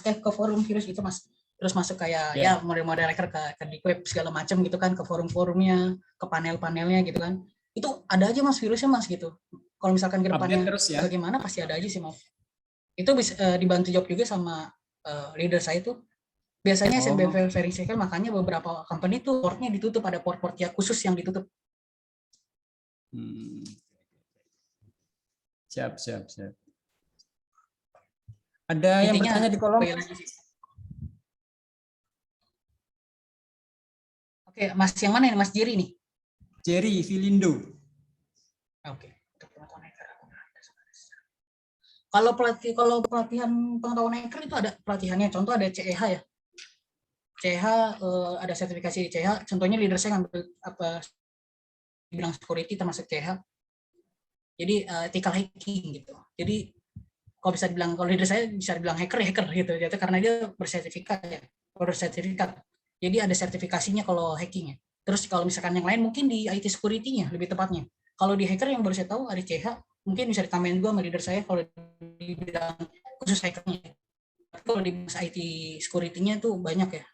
ke forum virus gitu Mas. Terus masuk kayak ya model-model hacker ke di web segala macam gitu kan, ke forum-forumnya, ke panel-panelnya gitu kan. Itu ada aja Mas virusnya Mas gitu. Kalau misalkan ke depannya bagaimana pasti ada aja sih Mas. Itu bisa dibantu jawab juga sama leader saya tuh. Biasanya SMB verification, makanya beberapa company tuh portnya ditutup, ada port-port ya khusus yang ditutup. Siap. Ada yang bertanya di kolom? Oke, Mas yang mana nih? Mas Jerry nih? Jerry Filindo. Oke. Kalau pelatihan pengetahuan hacker itu ada pelatihannya. Contoh ada CEH ya. CEH ada sertifikasi di CEH. Contohnya leader saya ngambil bilang security termasuk CEH. Jadi ethical hacking gitu. Jadi kalau bisa dibilang, kalau leader saya bisa dibilang hacker gitu. Jadi karena dia bersertifikat ya. Jadi ada sertifikasinya kalau hackingnya. Terus kalau misalkan yang lain mungkin di IT security-nya lebih tepatnya. Kalau di hacker yang baru saya tahu ada CH, mungkin bisa ditambahin juga sama leader saya kalau di bidang khusus hackernya. Tapi kalau di IT security-nya tuh banyak ya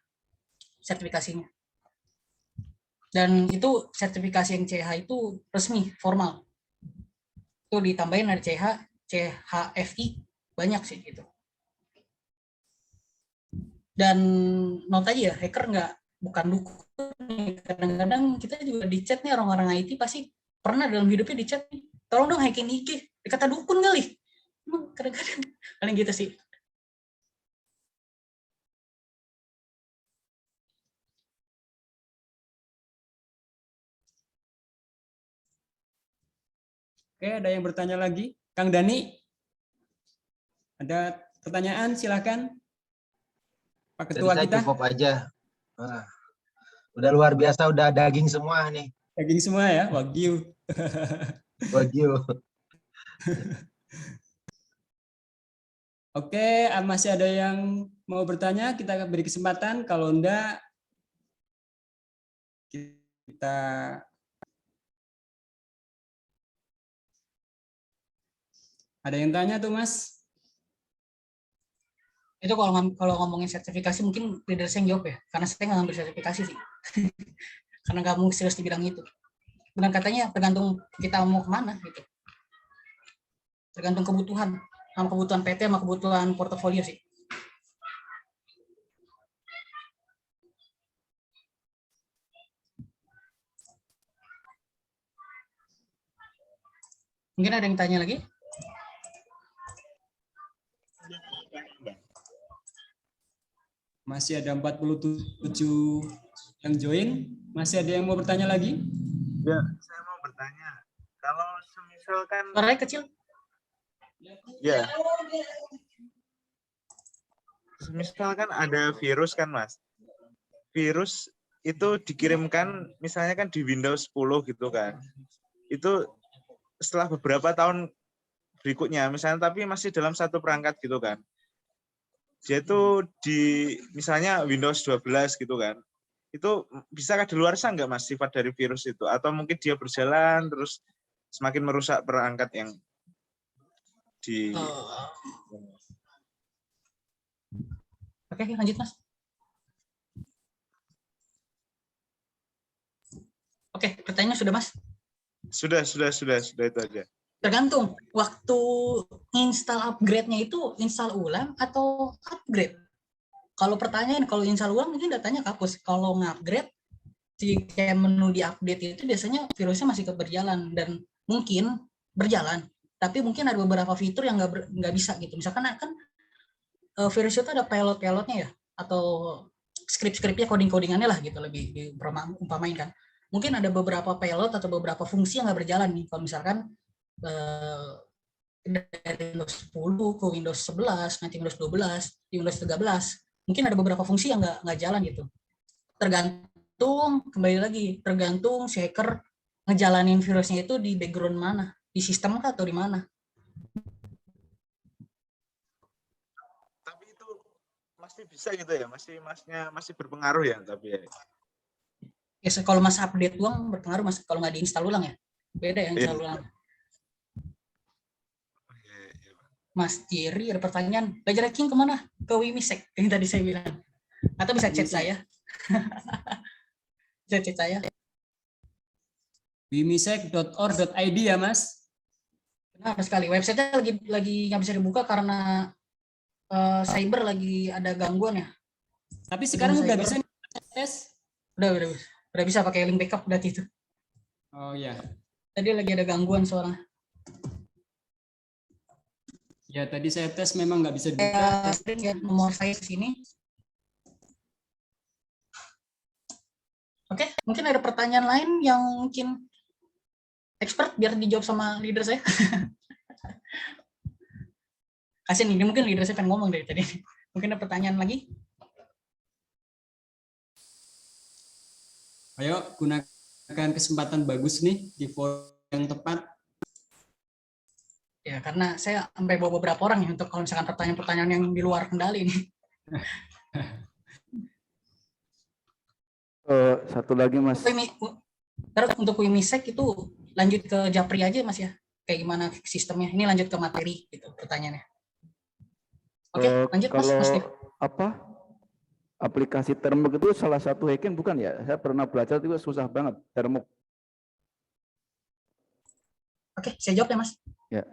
sertifikasinya. Dan itu sertifikasi yang CH itu resmi, formal. Itu ditambahin ada CH, CHFI, banyak sih gitu. Dan note aja ya, hacker bukan dukun. Kadang-kadang kita juga di chat nih orang-orang IT pasti pernah dalam hidupnya di chat nih, tolong dong hacking IG, dikata dukun kali. Emang kadang-kadang paling gitu sih. Oke, ada yang bertanya lagi? Kang Dani? Ada pertanyaan? Silakan. Pak Dari Ketua saya kita. cukup aja. Wah, udah luar biasa, udah daging semua nih. Daging semua ya, Wagyu. Wagyu. Oke, masih ada yang mau bertanya? Kita beri kesempatan. Kalau enggak, kita ada yang tanya tuh, Mas? Itu kalau ngomongin sertifikasi mungkin leader saya yang jawab ya, karena saya nggak ngambil sertifikasi sih. Karena nggak mau serius di bidang itu. Benar katanya tergantung kita mau kemana gitu. Tergantung kebutuhan, sama kebutuhan PT sama kebutuhan portofolio sih. Mungkin ada yang tanya lagi? Masih ada 47 yang join. Masih ada yang mau bertanya lagi? Ya, saya mau bertanya. Kalau semisal kan, Suaranya kecil. ya, semisal kan ada virus kan, Mas. Virus itu dikirimkan, misalnya kan di Windows 10 gitu kan. Itu setelah beberapa tahun berikutnya, misalnya tapi masih dalam satu perangkat gitu kan. Dia itu di misalnya Windows 12 gitu kan. Itu bisakah diluarsa nggak Mas sifat dari virus itu? Atau mungkin dia berjalan terus semakin merusak perangkat yang di... Oke, lanjut Mas. Oke, pertanyaannya sudah Mas? Sudah itu aja. Tergantung waktu install upgrade-nya itu install ulang atau upgrade. Kalau pertanyaan kalau install ulang mungkin datanya kapus. Kalau nge-upgrade di kayak menu di update itu biasanya virusnya masih berjalan dan mungkin berjalan. Tapi mungkin ada beberapa fitur yang nggak bisa gitu. Misalkan kan virus itu ada payload-payloadnya ya atau script-scriptnya coding-codingannya lah gitu lebih diumpamain kan. Mungkin ada beberapa payload atau beberapa fungsi yang nggak berjalan nih. Kalau misalkan dari Windows 10 ke Windows 11, nanti Windows 12, di Windows 13, mungkin ada beberapa fungsi yang nggak jalan gitu. Tergantung, kembali lagi, tergantung si hacker ngejalanin virusnya itu di background mana, di sistem atau di mana. Tapi itu masih bisa gitu ya, masih berpengaruh ya, tapi ya. Ya kalau Mas update doang berpengaruh Mas, kalau nggak diinstal ulang ya. Beda yang install ulang. Mas Thierry ada pertanyaan, belajar hacking kemana? Ke Wimisek, yang tadi saya bilang. Atau bisa chat saya. Bisa chat saya. wimisek.or.id ya Mas? Benar sekali. Website-nya lagi nggak bisa dibuka karena cyber lagi ada gangguan ya. Tapi sekarang udah bisa tes? Udah bisa pakai link backup berarti itu. Oh ya. Tadi lagi ada gangguan soalnya. Ya tadi saya tes memang nggak bisa dibuka. Lihat nomor saya di sini. Oke, mungkin ada pertanyaan lain yang mungkin expert biar dijawab sama leader saya. Kasian ini mungkin leader saya pengen ngomong dari tadi. Mungkin ada pertanyaan lagi? Ayo gunakan kesempatan bagus nih di forum yang tepat. Ya, karena saya sampai bawa beberapa orang ya untuk kalau misalkan pertanyaan-pertanyaan yang di luar kendali nih. Satu lagi Mas. Terus untuk Wimisek itu lanjut ke Japri aja Mas ya. Kayak gimana sistemnya? Ini lanjut ke materi gitu pertanyaannya. Oke, lanjut Mas. Kalau Mas Dev. apa aplikasi Termuk itu salah satu hacking bukan ya? Saya pernah belajar juga susah banget Termuk. Oke, saya jawab ya Mas. Ya.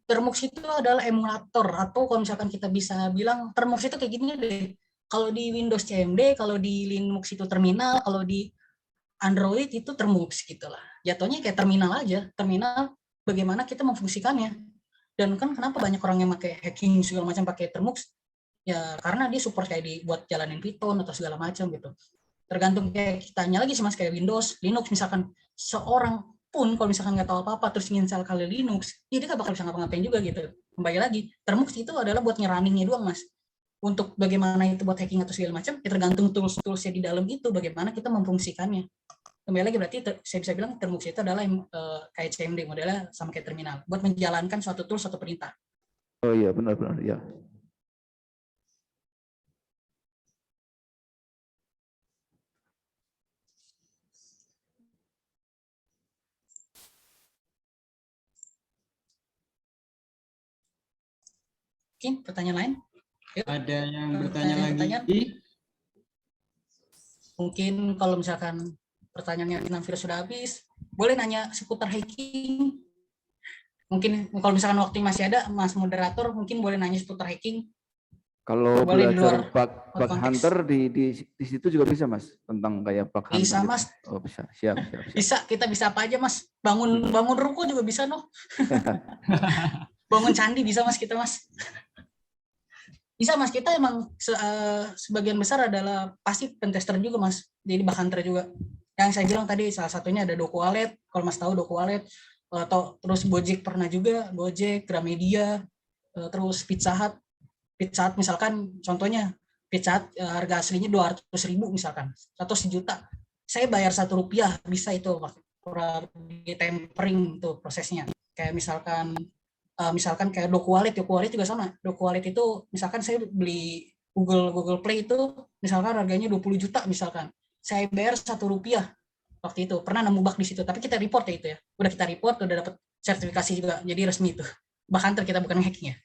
Termux itu adalah emulator, atau kalau misalkan kita bisa bilang Termux itu kayak gini deh. Kalau di Windows CMD, kalau di Linux itu terminal, kalau di Android itu Termux gitulah. Jatuhnya kayak terminal aja. Terminal bagaimana kita memfungsikannya. Dan kan kenapa banyak orang yang pakai hacking segala macam pakai Termux? Ya karena dia support kayak dibuat jalanin Python atau segala macam gitu. Tergantung kayak kitanya lagi sih Mas, kayak Windows, Linux misalkan seorang pun kalau misalkan nggak tahu apa-apa terus install kali Linux, ya dia nggak bakal bisa ngapa-ngapain juga gitu. Kembali lagi, Termux itu adalah buat ngerunningnya doang Mas. Untuk bagaimana itu buat hacking atau segala macam, ya tergantung tools-toolsnya di dalam itu, bagaimana kita memfungsikannya. Kembali lagi berarti saya bisa bilang Termux itu adalah kayak CMD modelnya sama kayak terminal, buat menjalankan suatu tools atau perintah. Oh iya benar-benar ya. Oke, pertanyaan lain? Yuk. Ada yang bertanya lagi? Mungkin kalau misalkan pertanyaannya tentang virus sudah habis, boleh nanya seputar hacking. Mungkin kalau misalkan waktu masih ada, Mas moderator mungkin boleh nanya seputar hacking. Kalau boleh belajar bug hunter di situ juga bisa Mas, tentang kayak bug hunter. Bisa gitu. Mas. Oh bisa, siap. Bisa, kita bisa apa aja Mas. Bangun ruko juga bisa noh. Bangun candi bisa Mas kita Mas. Bisa Mas, kita emang sebagian besar adalah pasti pentester juga Mas. Jadi bug hunter juga. Yang saya bilang tadi salah satunya ada DokuWallet, kalau Mas tahu DokuWallet, atau terus Gojek pernah juga, Gojek, Gramedia, terus Pizza Hut misalkan contohnya Pizza Hut harga aslinya 200.000 misalkan, atau 1 juta. Saya bayar Rp1 bisa itu di tempering tuh prosesnya. Kayak misalkan kayak DokuWallet juga sama. DokuWallet itu misalkan saya beli Google Play itu misalkan harganya 20 juta misalkan. Saya bayar Rp1 waktu itu. Pernah nemu bug di situ, tapi kita report ya itu ya. Udah kita report, udah dapat sertifikasi juga. Jadi resmi itu. Bahkan kita bukan hacknya.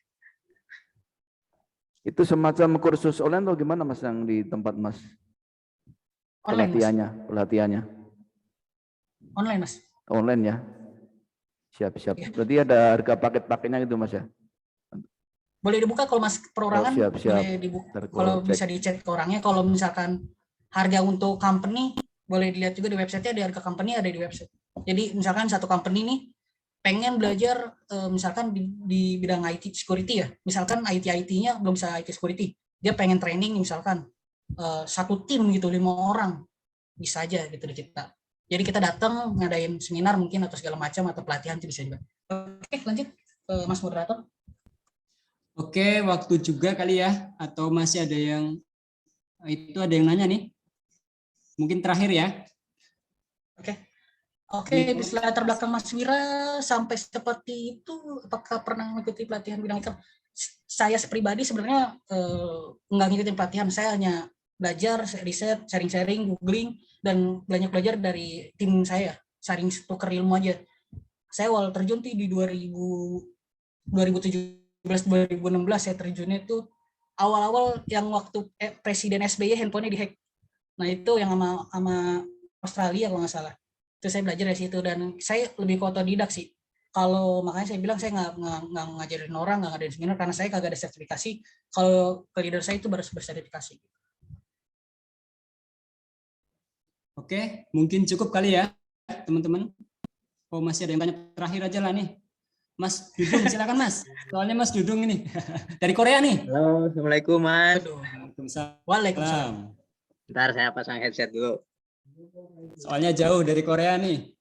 Itu semacam kursus online atau gimana Mas yang di tempat Mas? Online, pelatihannya. Online Mas. Online ya. Siap. Ya. Berarti ada harga paket-paketnya gitu Mas ya? Boleh dibuka kalau Mas perorangan, siap. boleh dibuka. Kalau bisa dicek ke orangnya, kalau misalkan harga untuk company, boleh dilihat juga di website-nya, ada harga company ada di website. Jadi misalkan satu company nih, pengen belajar misalkan di bidang IT security ya, misalkan IT-nya belum bisa IT security, dia pengen training misalkan satu tim gitu 5 orang, bisa aja gitu di kita. Jadi kita datang ngadain seminar mungkin atau segala macam atau pelatihan itu bisa juga. Oke, lanjut Mas moderator. Oke, waktu juga kali ya, atau masih ada yang ada yang nanya nih. Mungkin terakhir ya. Oke, di latar belakang Mas Wira sampai seperti itu, apakah pernah mengikuti pelatihan bidang itu? Saya pribadi sebenarnya nggak ngikutin pelatihan, saya hanya belajar, riset, sharing-sharing, googling, dan banyak belajar dari tim saya, sharing tukar ilmu aja. Saya awal terjun di 2017-2016 saya terjunnya itu awal-awal yang waktu Presiden SBY handphonenya dihack. Nah itu yang sama Australia kalau nggak salah. Itu saya belajar dari situ dan saya lebih ke otodidak sih. Kalau makanya saya bilang saya nggak ngajarin orang, nggak ngadain seminar karena saya kagak ada sertifikasi. Kalau ke leader saya itu baru bersertifikasi. Oke, mungkin cukup kali ya teman-teman. Oh masih ada yang tanya terakhir aja lah nih. Mas Dudung, silakan Mas. Soalnya Mas Dudung ini dari Korea nih. Halo, Assalamualaikum Mas. Waalaikumsalam. Bentar saya pasang headset dulu. Soalnya jauh dari Korea nih.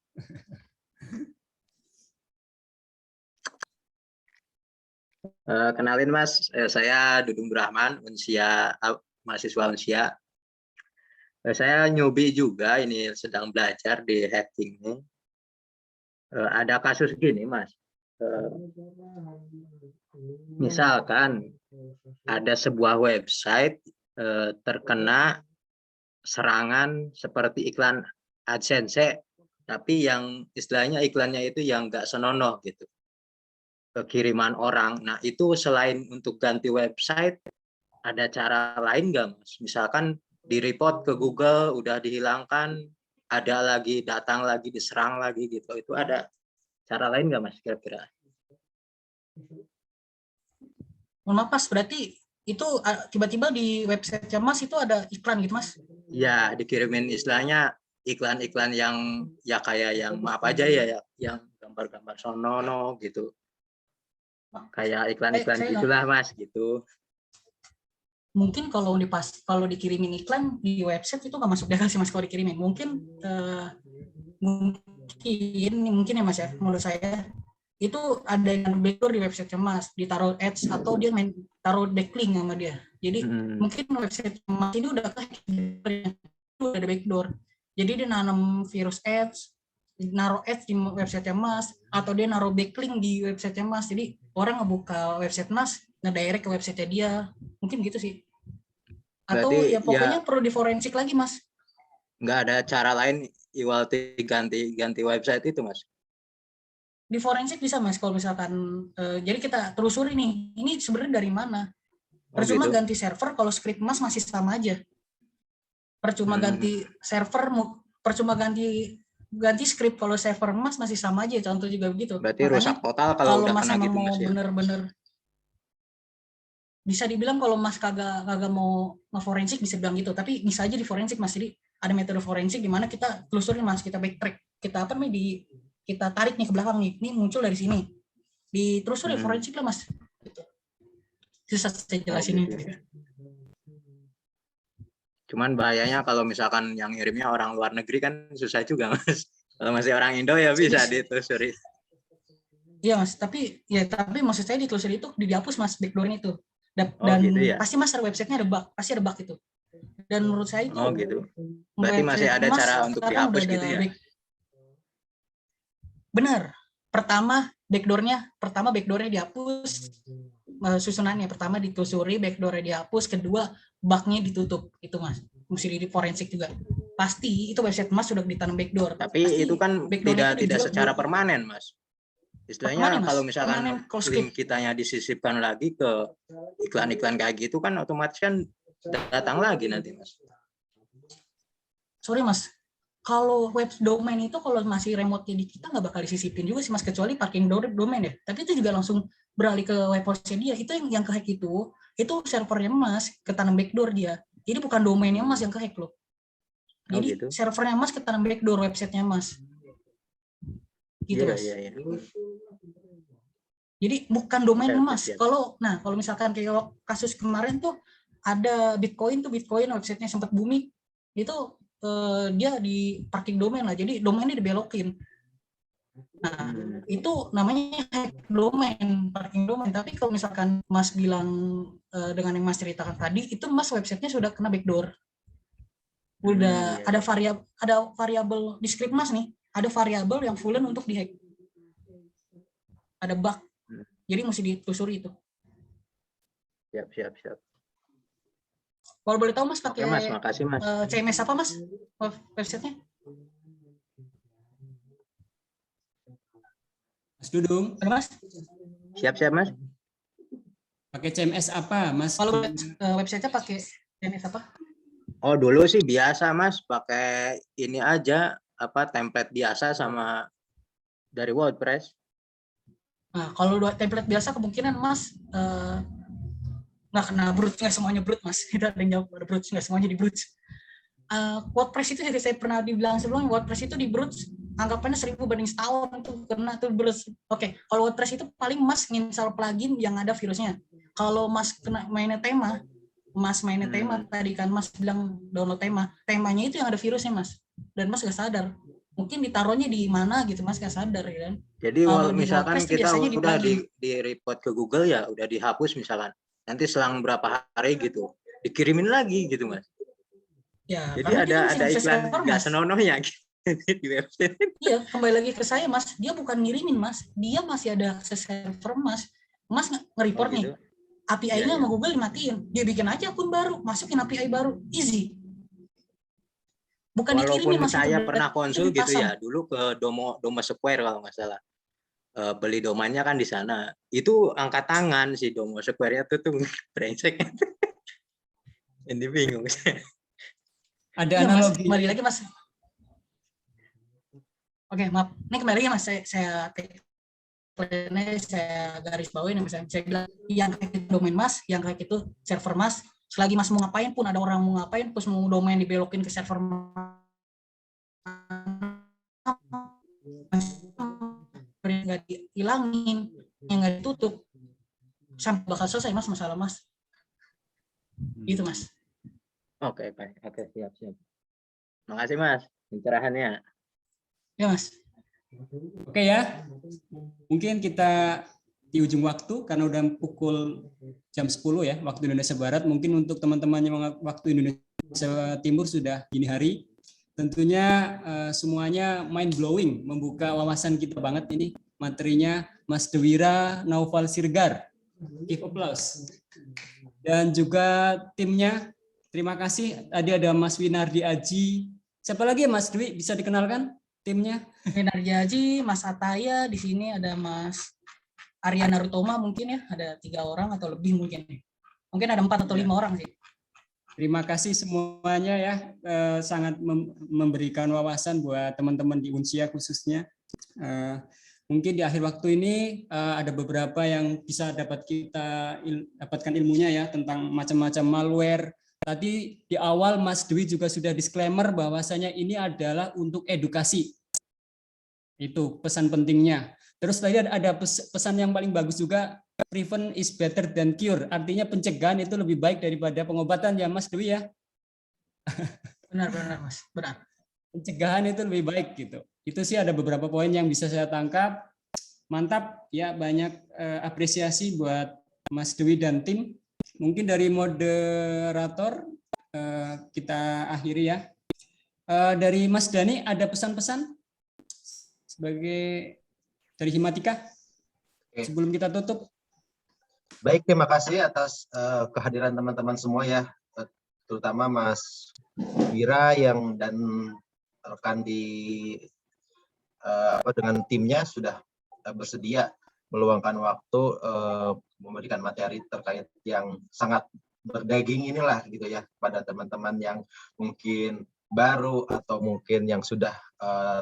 Kenalin Mas, saya Dudung Brahman, mahasiswa Unsia. Saya nyobi juga ini sedang belajar di hacking ini. Ada kasus gini Mas. Misalkan ada sebuah website terkena serangan seperti iklan AdSense, tapi yang istilahnya iklannya itu yang nggak senonoh gitu, kekiriman orang. Nah itu selain untuk ganti website, ada cara lain nggak Mas? Misalkan di-report ke Google, udah dihilangkan, ada lagi, datang lagi, diserang lagi gitu. Itu ada cara lain nggak Mas kira-kira? Mohon maaf Mas, berarti itu tiba-tiba di website Mas itu ada iklan gitu Mas? Ya, dikirimin istilahnya iklan-iklan yang ya kayak yang apa aja ya, yang gambar-gambar sonono gitu. Kayak iklan-iklan gitulah Mas gitu. Mungkin kalau dikirimin iklan di website itu nggak masuk data sih Mas kalau dikirimin. Mungkin ya Mas ya, menurut saya itu ada yang backdoor di website Mas, ditaruh ads atau dia taruh backlink sama dia. Jadi mungkin website Mas ini udah ada backdoor. Jadi dia nanam virus ads, naruh ads di website Mas, atau dia naruh backlink di website Mas. Jadi orang ngebuka website Mas, ngedirect ke website dia. Mungkin gitu sih. Atau berarti ya pokoknya perlu diforensik lagi Mas. Nggak ada cara lain iwal ganti website itu Mas? Di forensik bisa Mas kalau misalkan jadi kita telusuri nih, ini sebenarnya dari mana. Percuma ganti server kalau script Mas masih sama aja. Percuma ganti server, percuma ganti script kalau server Mas masih sama aja, contoh juga begitu. Berarti makanya, rusak total kalau udah Mas kena gitu mau Mas ya? bener-bener bisa dibilang kalau Mas kagak mau ngeforensik bisa bilang gitu, tapi bisa aja di forensik Mas. Jadi ada metode forensik di mana kita telusurin Mas, kita backtrack, kita kita tarik nih ke belakang nih, ini muncul dari sini, ditelusuri forensik lah Mas. Gitu. Susah saya jelasin gitu. Cuman bahayanya kalau misalkan yang ngirimnya orang luar negeri kan susah juga Mas. Kalau masih orang Indo ya bisa ditelusuri. Iya Mas, tapi maksud saya ditelusuri itu dihapus Mas backdoor-nya itu. Dan gitu ya? pasti Mas websitenya ada bug, pasti ada bug itu. Dan menurut saya itu gitu. Berarti masih ada cara untuk dihapus gitu ya? Benar. Pertama backdoor-nya dihapus, susunannya pertama ditelusuri, backdoor-nya dihapus, kedua bug-nya ditutup. Itu Mas. Mesti di forensik juga. Pasti itu website Mas sudah ditanam backdoor. Tapi pasti itu kan tidak secara permanen Mas. Istilahnya kalau misalkan link kitanya disisipkan lagi ke iklan-iklan kayak gitu kan otomatis kan datang lagi nanti Mas. Sorry Mas, kalau web domain itu kalau masih remote di kita nggak bakal disisipin juga sih Mas, kecuali parking domain ya. Tapi itu juga langsung beralih ke web hostnya dia. Itu yang kehack itu servernya Mas ketanam backdoor dia. Jadi bukan domainnya Mas yang kehack loh. Jadi servernya Mas ketanam backdoor websitenya Mas. Gitu Mas. Iya. Jadi bukan domainnya Mas. Kalau misalkan kayak kasus kemarin tuh ada Bitcoin websitenya sempat booming, itu dia di parking domain lah. Jadi domainnya dibelokin. Nah, itu namanya hack domain, parking domain. Tapi kalau misalkan Mas bilang dengan yang Mas ceritakan tadi, itu Mas websitenya sudah kena backdoor. Udah ada variabel di script Mas nih, ada variabel yang fullen untuk dihack. Ada bug. Jadi mesti ditelusuri itu. Siap. Kalau boleh tahu Mas pakai Mas, makasih Mas. CMS apa Mas websitenya? Mas Dudung. Ada Mas? Siap Mas. Pakai CMS apa Mas? Kalau websitenya pakai CMS apa? Oh dulu sih biasa Mas, pakai ini aja template biasa sama dari WordPress. Nah, kalau template biasa kemungkinan Mas nggak kena brute, nggak semuanya brute Mas. Kita ada yang jawab ada brute, nggak semuanya di brute. WordPress itu saya pernah dibilang sebelumnya, WordPress itu di brute anggapannya 1000 banding setahun itu kena tuh brute. Oke, kalau WordPress itu paling Mas nginstal plugin yang ada virusnya. Kalau Mas kena mainnya tema tadi kan Mas bilang download temanya itu yang ada virusnya Mas. Dan Mas nggak sadar. Mungkin ditaruhnya di mana gitu Mas nggak sadar ya kan. Jadi kalau misalkan kita udah di report ke Google ya udah dihapus misalkan. Nanti selang berapa hari gitu dikirimin lagi gitu Mas. Ya, jadi ada iklan nggak senonohnya gitu di website. Iya, kembali lagi ke saya Mas. Dia bukan ngirimin Mas. Dia masih ada akses server Mas. Mas nge-report nih. API-nya sama Google dimatiin. Dia bikin aja akun baru, masukin API baru. Easy. bukan dikirimin Walaupun Mas, itu saya udah pernah konsul gitu dipasang. ya, dulu ke Domo Square kalau nggak salah. Beli domainnya kan di sana. Itu angkat tangan si Domo Square-nya tuh brengsek. Jadi bingung saya. Ada Iya Mas, analogi. kembali lagi Mas. Oke, maaf. Ini kembali lagi Mas, saya garis bawain nih, misalnya saya bilang yang kayak itu domain Mas, yang kayak itu server Mas. Selagi Mas mau ngapain pun, ada orang mau ngapain, terus mau domain dibelokin ke server nggak dihilangin, yang nggak ditutup, sampai bakal selesai Mas masalah Mas. Gitu Mas. Oke, baik. Oke, siap. Makasih Mas pencerahannya. Ya Mas. Oke ya, mungkin kita di ujung waktu karena udah pukul jam 10 ya waktu Indonesia Barat. Mungkin untuk teman-teman yang waktu Indonesia Timur sudah dini hari. Tentunya semuanya mind blowing, membuka wawasan kita banget ini materinya Mas Dewira Naufal Sirgar. Give applause. Dan juga timnya, terima kasih. Tadi ada Mas Winardi Aji. Siapa lagi ya Mas Dwi? Bisa dikenalkan timnya? Winardi Aji, Mas Ataya, di sini ada Mas Aryana Rutoma mungkin ya, ada 3 orang atau lebih mungkin. Mungkin ada 4 atau 5 orang sih. Terima kasih semuanya ya, sangat memberikan wawasan buat teman-teman di Unsia khususnya. Mungkin di akhir waktu ini ada beberapa yang bisa dapatkan ilmunya ya tentang macam-macam malware. Tadi di awal Mas Dwi juga sudah disclaimer bahwasanya ini adalah untuk edukasi. Itu pesan pentingnya. Terus tadi ada pesan yang paling bagus juga, prevent is better than cure. Artinya pencegahan itu lebih baik daripada pengobatan ya Mas Dwi ya. Benar Mas, benar. Pencegahan itu lebih baik gitu. Itu sih ada beberapa poin yang bisa saya tangkap. Mantap ya, banyak apresiasi buat Mas Dwi dan tim. Mungkin dari moderator kita akhiri ya. Dari Mas Dani ada pesan-pesan sebagai dari Himatika sebelum kita tutup. Baik, terima kasih atas kehadiran teman-teman semua ya, terutama Mas Wira dan rekan dengan timnya sudah bersedia meluangkan waktu memberikan materi terkait yang sangat berdaging inilah gitu ya pada teman-teman yang mungkin baru atau mungkin yang sudah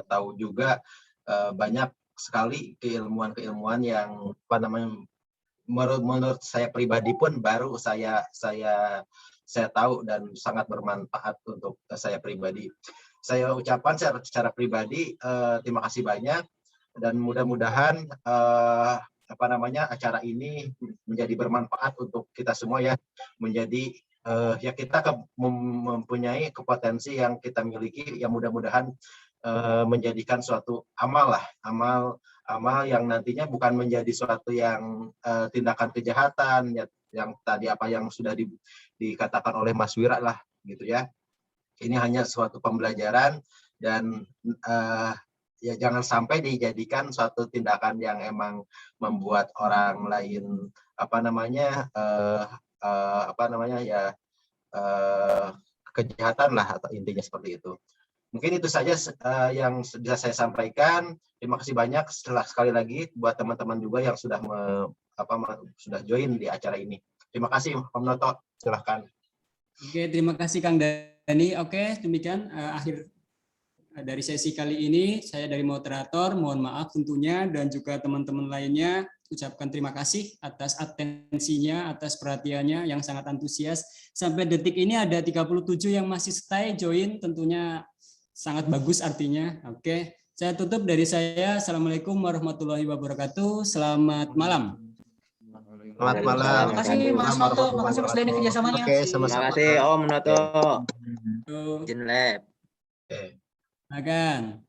tahu juga. Banyak sekali keilmuan yang menurut saya pribadi pun baru saya tahu dan sangat bermanfaat untuk saya pribadi. Saya ucapkan secara pribadi terima kasih banyak dan mudah-mudahan acara ini menjadi bermanfaat untuk kita semua ya, menjadi ya kita mempunyai kompetensi yang kita miliki yang mudah-mudahan menjadikan suatu amal yang nantinya bukan menjadi suatu yang tindakan kejahatan yang tadi apa yang sudah dikatakan oleh Mas Wira lah gitu ya. Ini hanya suatu pembelajaran dan ya jangan sampai dijadikan suatu tindakan yang emang membuat orang lain kejahatan lah atau intinya seperti itu. Mungkin itu saja yang bisa saya sampaikan. Terima kasih banyak sekali lagi buat teman-teman juga yang sudah sudah join di acara ini. Terima kasih Pak Noto, silahkan. Oke, terima kasih Kang Dani. Oke, demikian akhir dari sesi kali ini. Saya dari moderator, mohon maaf tentunya, dan juga teman-teman lainnya ucapkan terima kasih atas atensinya, atas perhatiannya yang sangat antusias. Sampai detik ini ada 37 yang masih stay join, tentunya sangat bagus artinya. Oke, saya tutup dari saya. Assalamualaikum warahmatullahi wabarakatuh. Selamat malam. Selamat malam. Terima kasih Mas Noto, terima kasih Mas Dani kerjasamanya. Oke, sama-sama. Terima kasih Om Noto. Tuh, Jinlab. makan.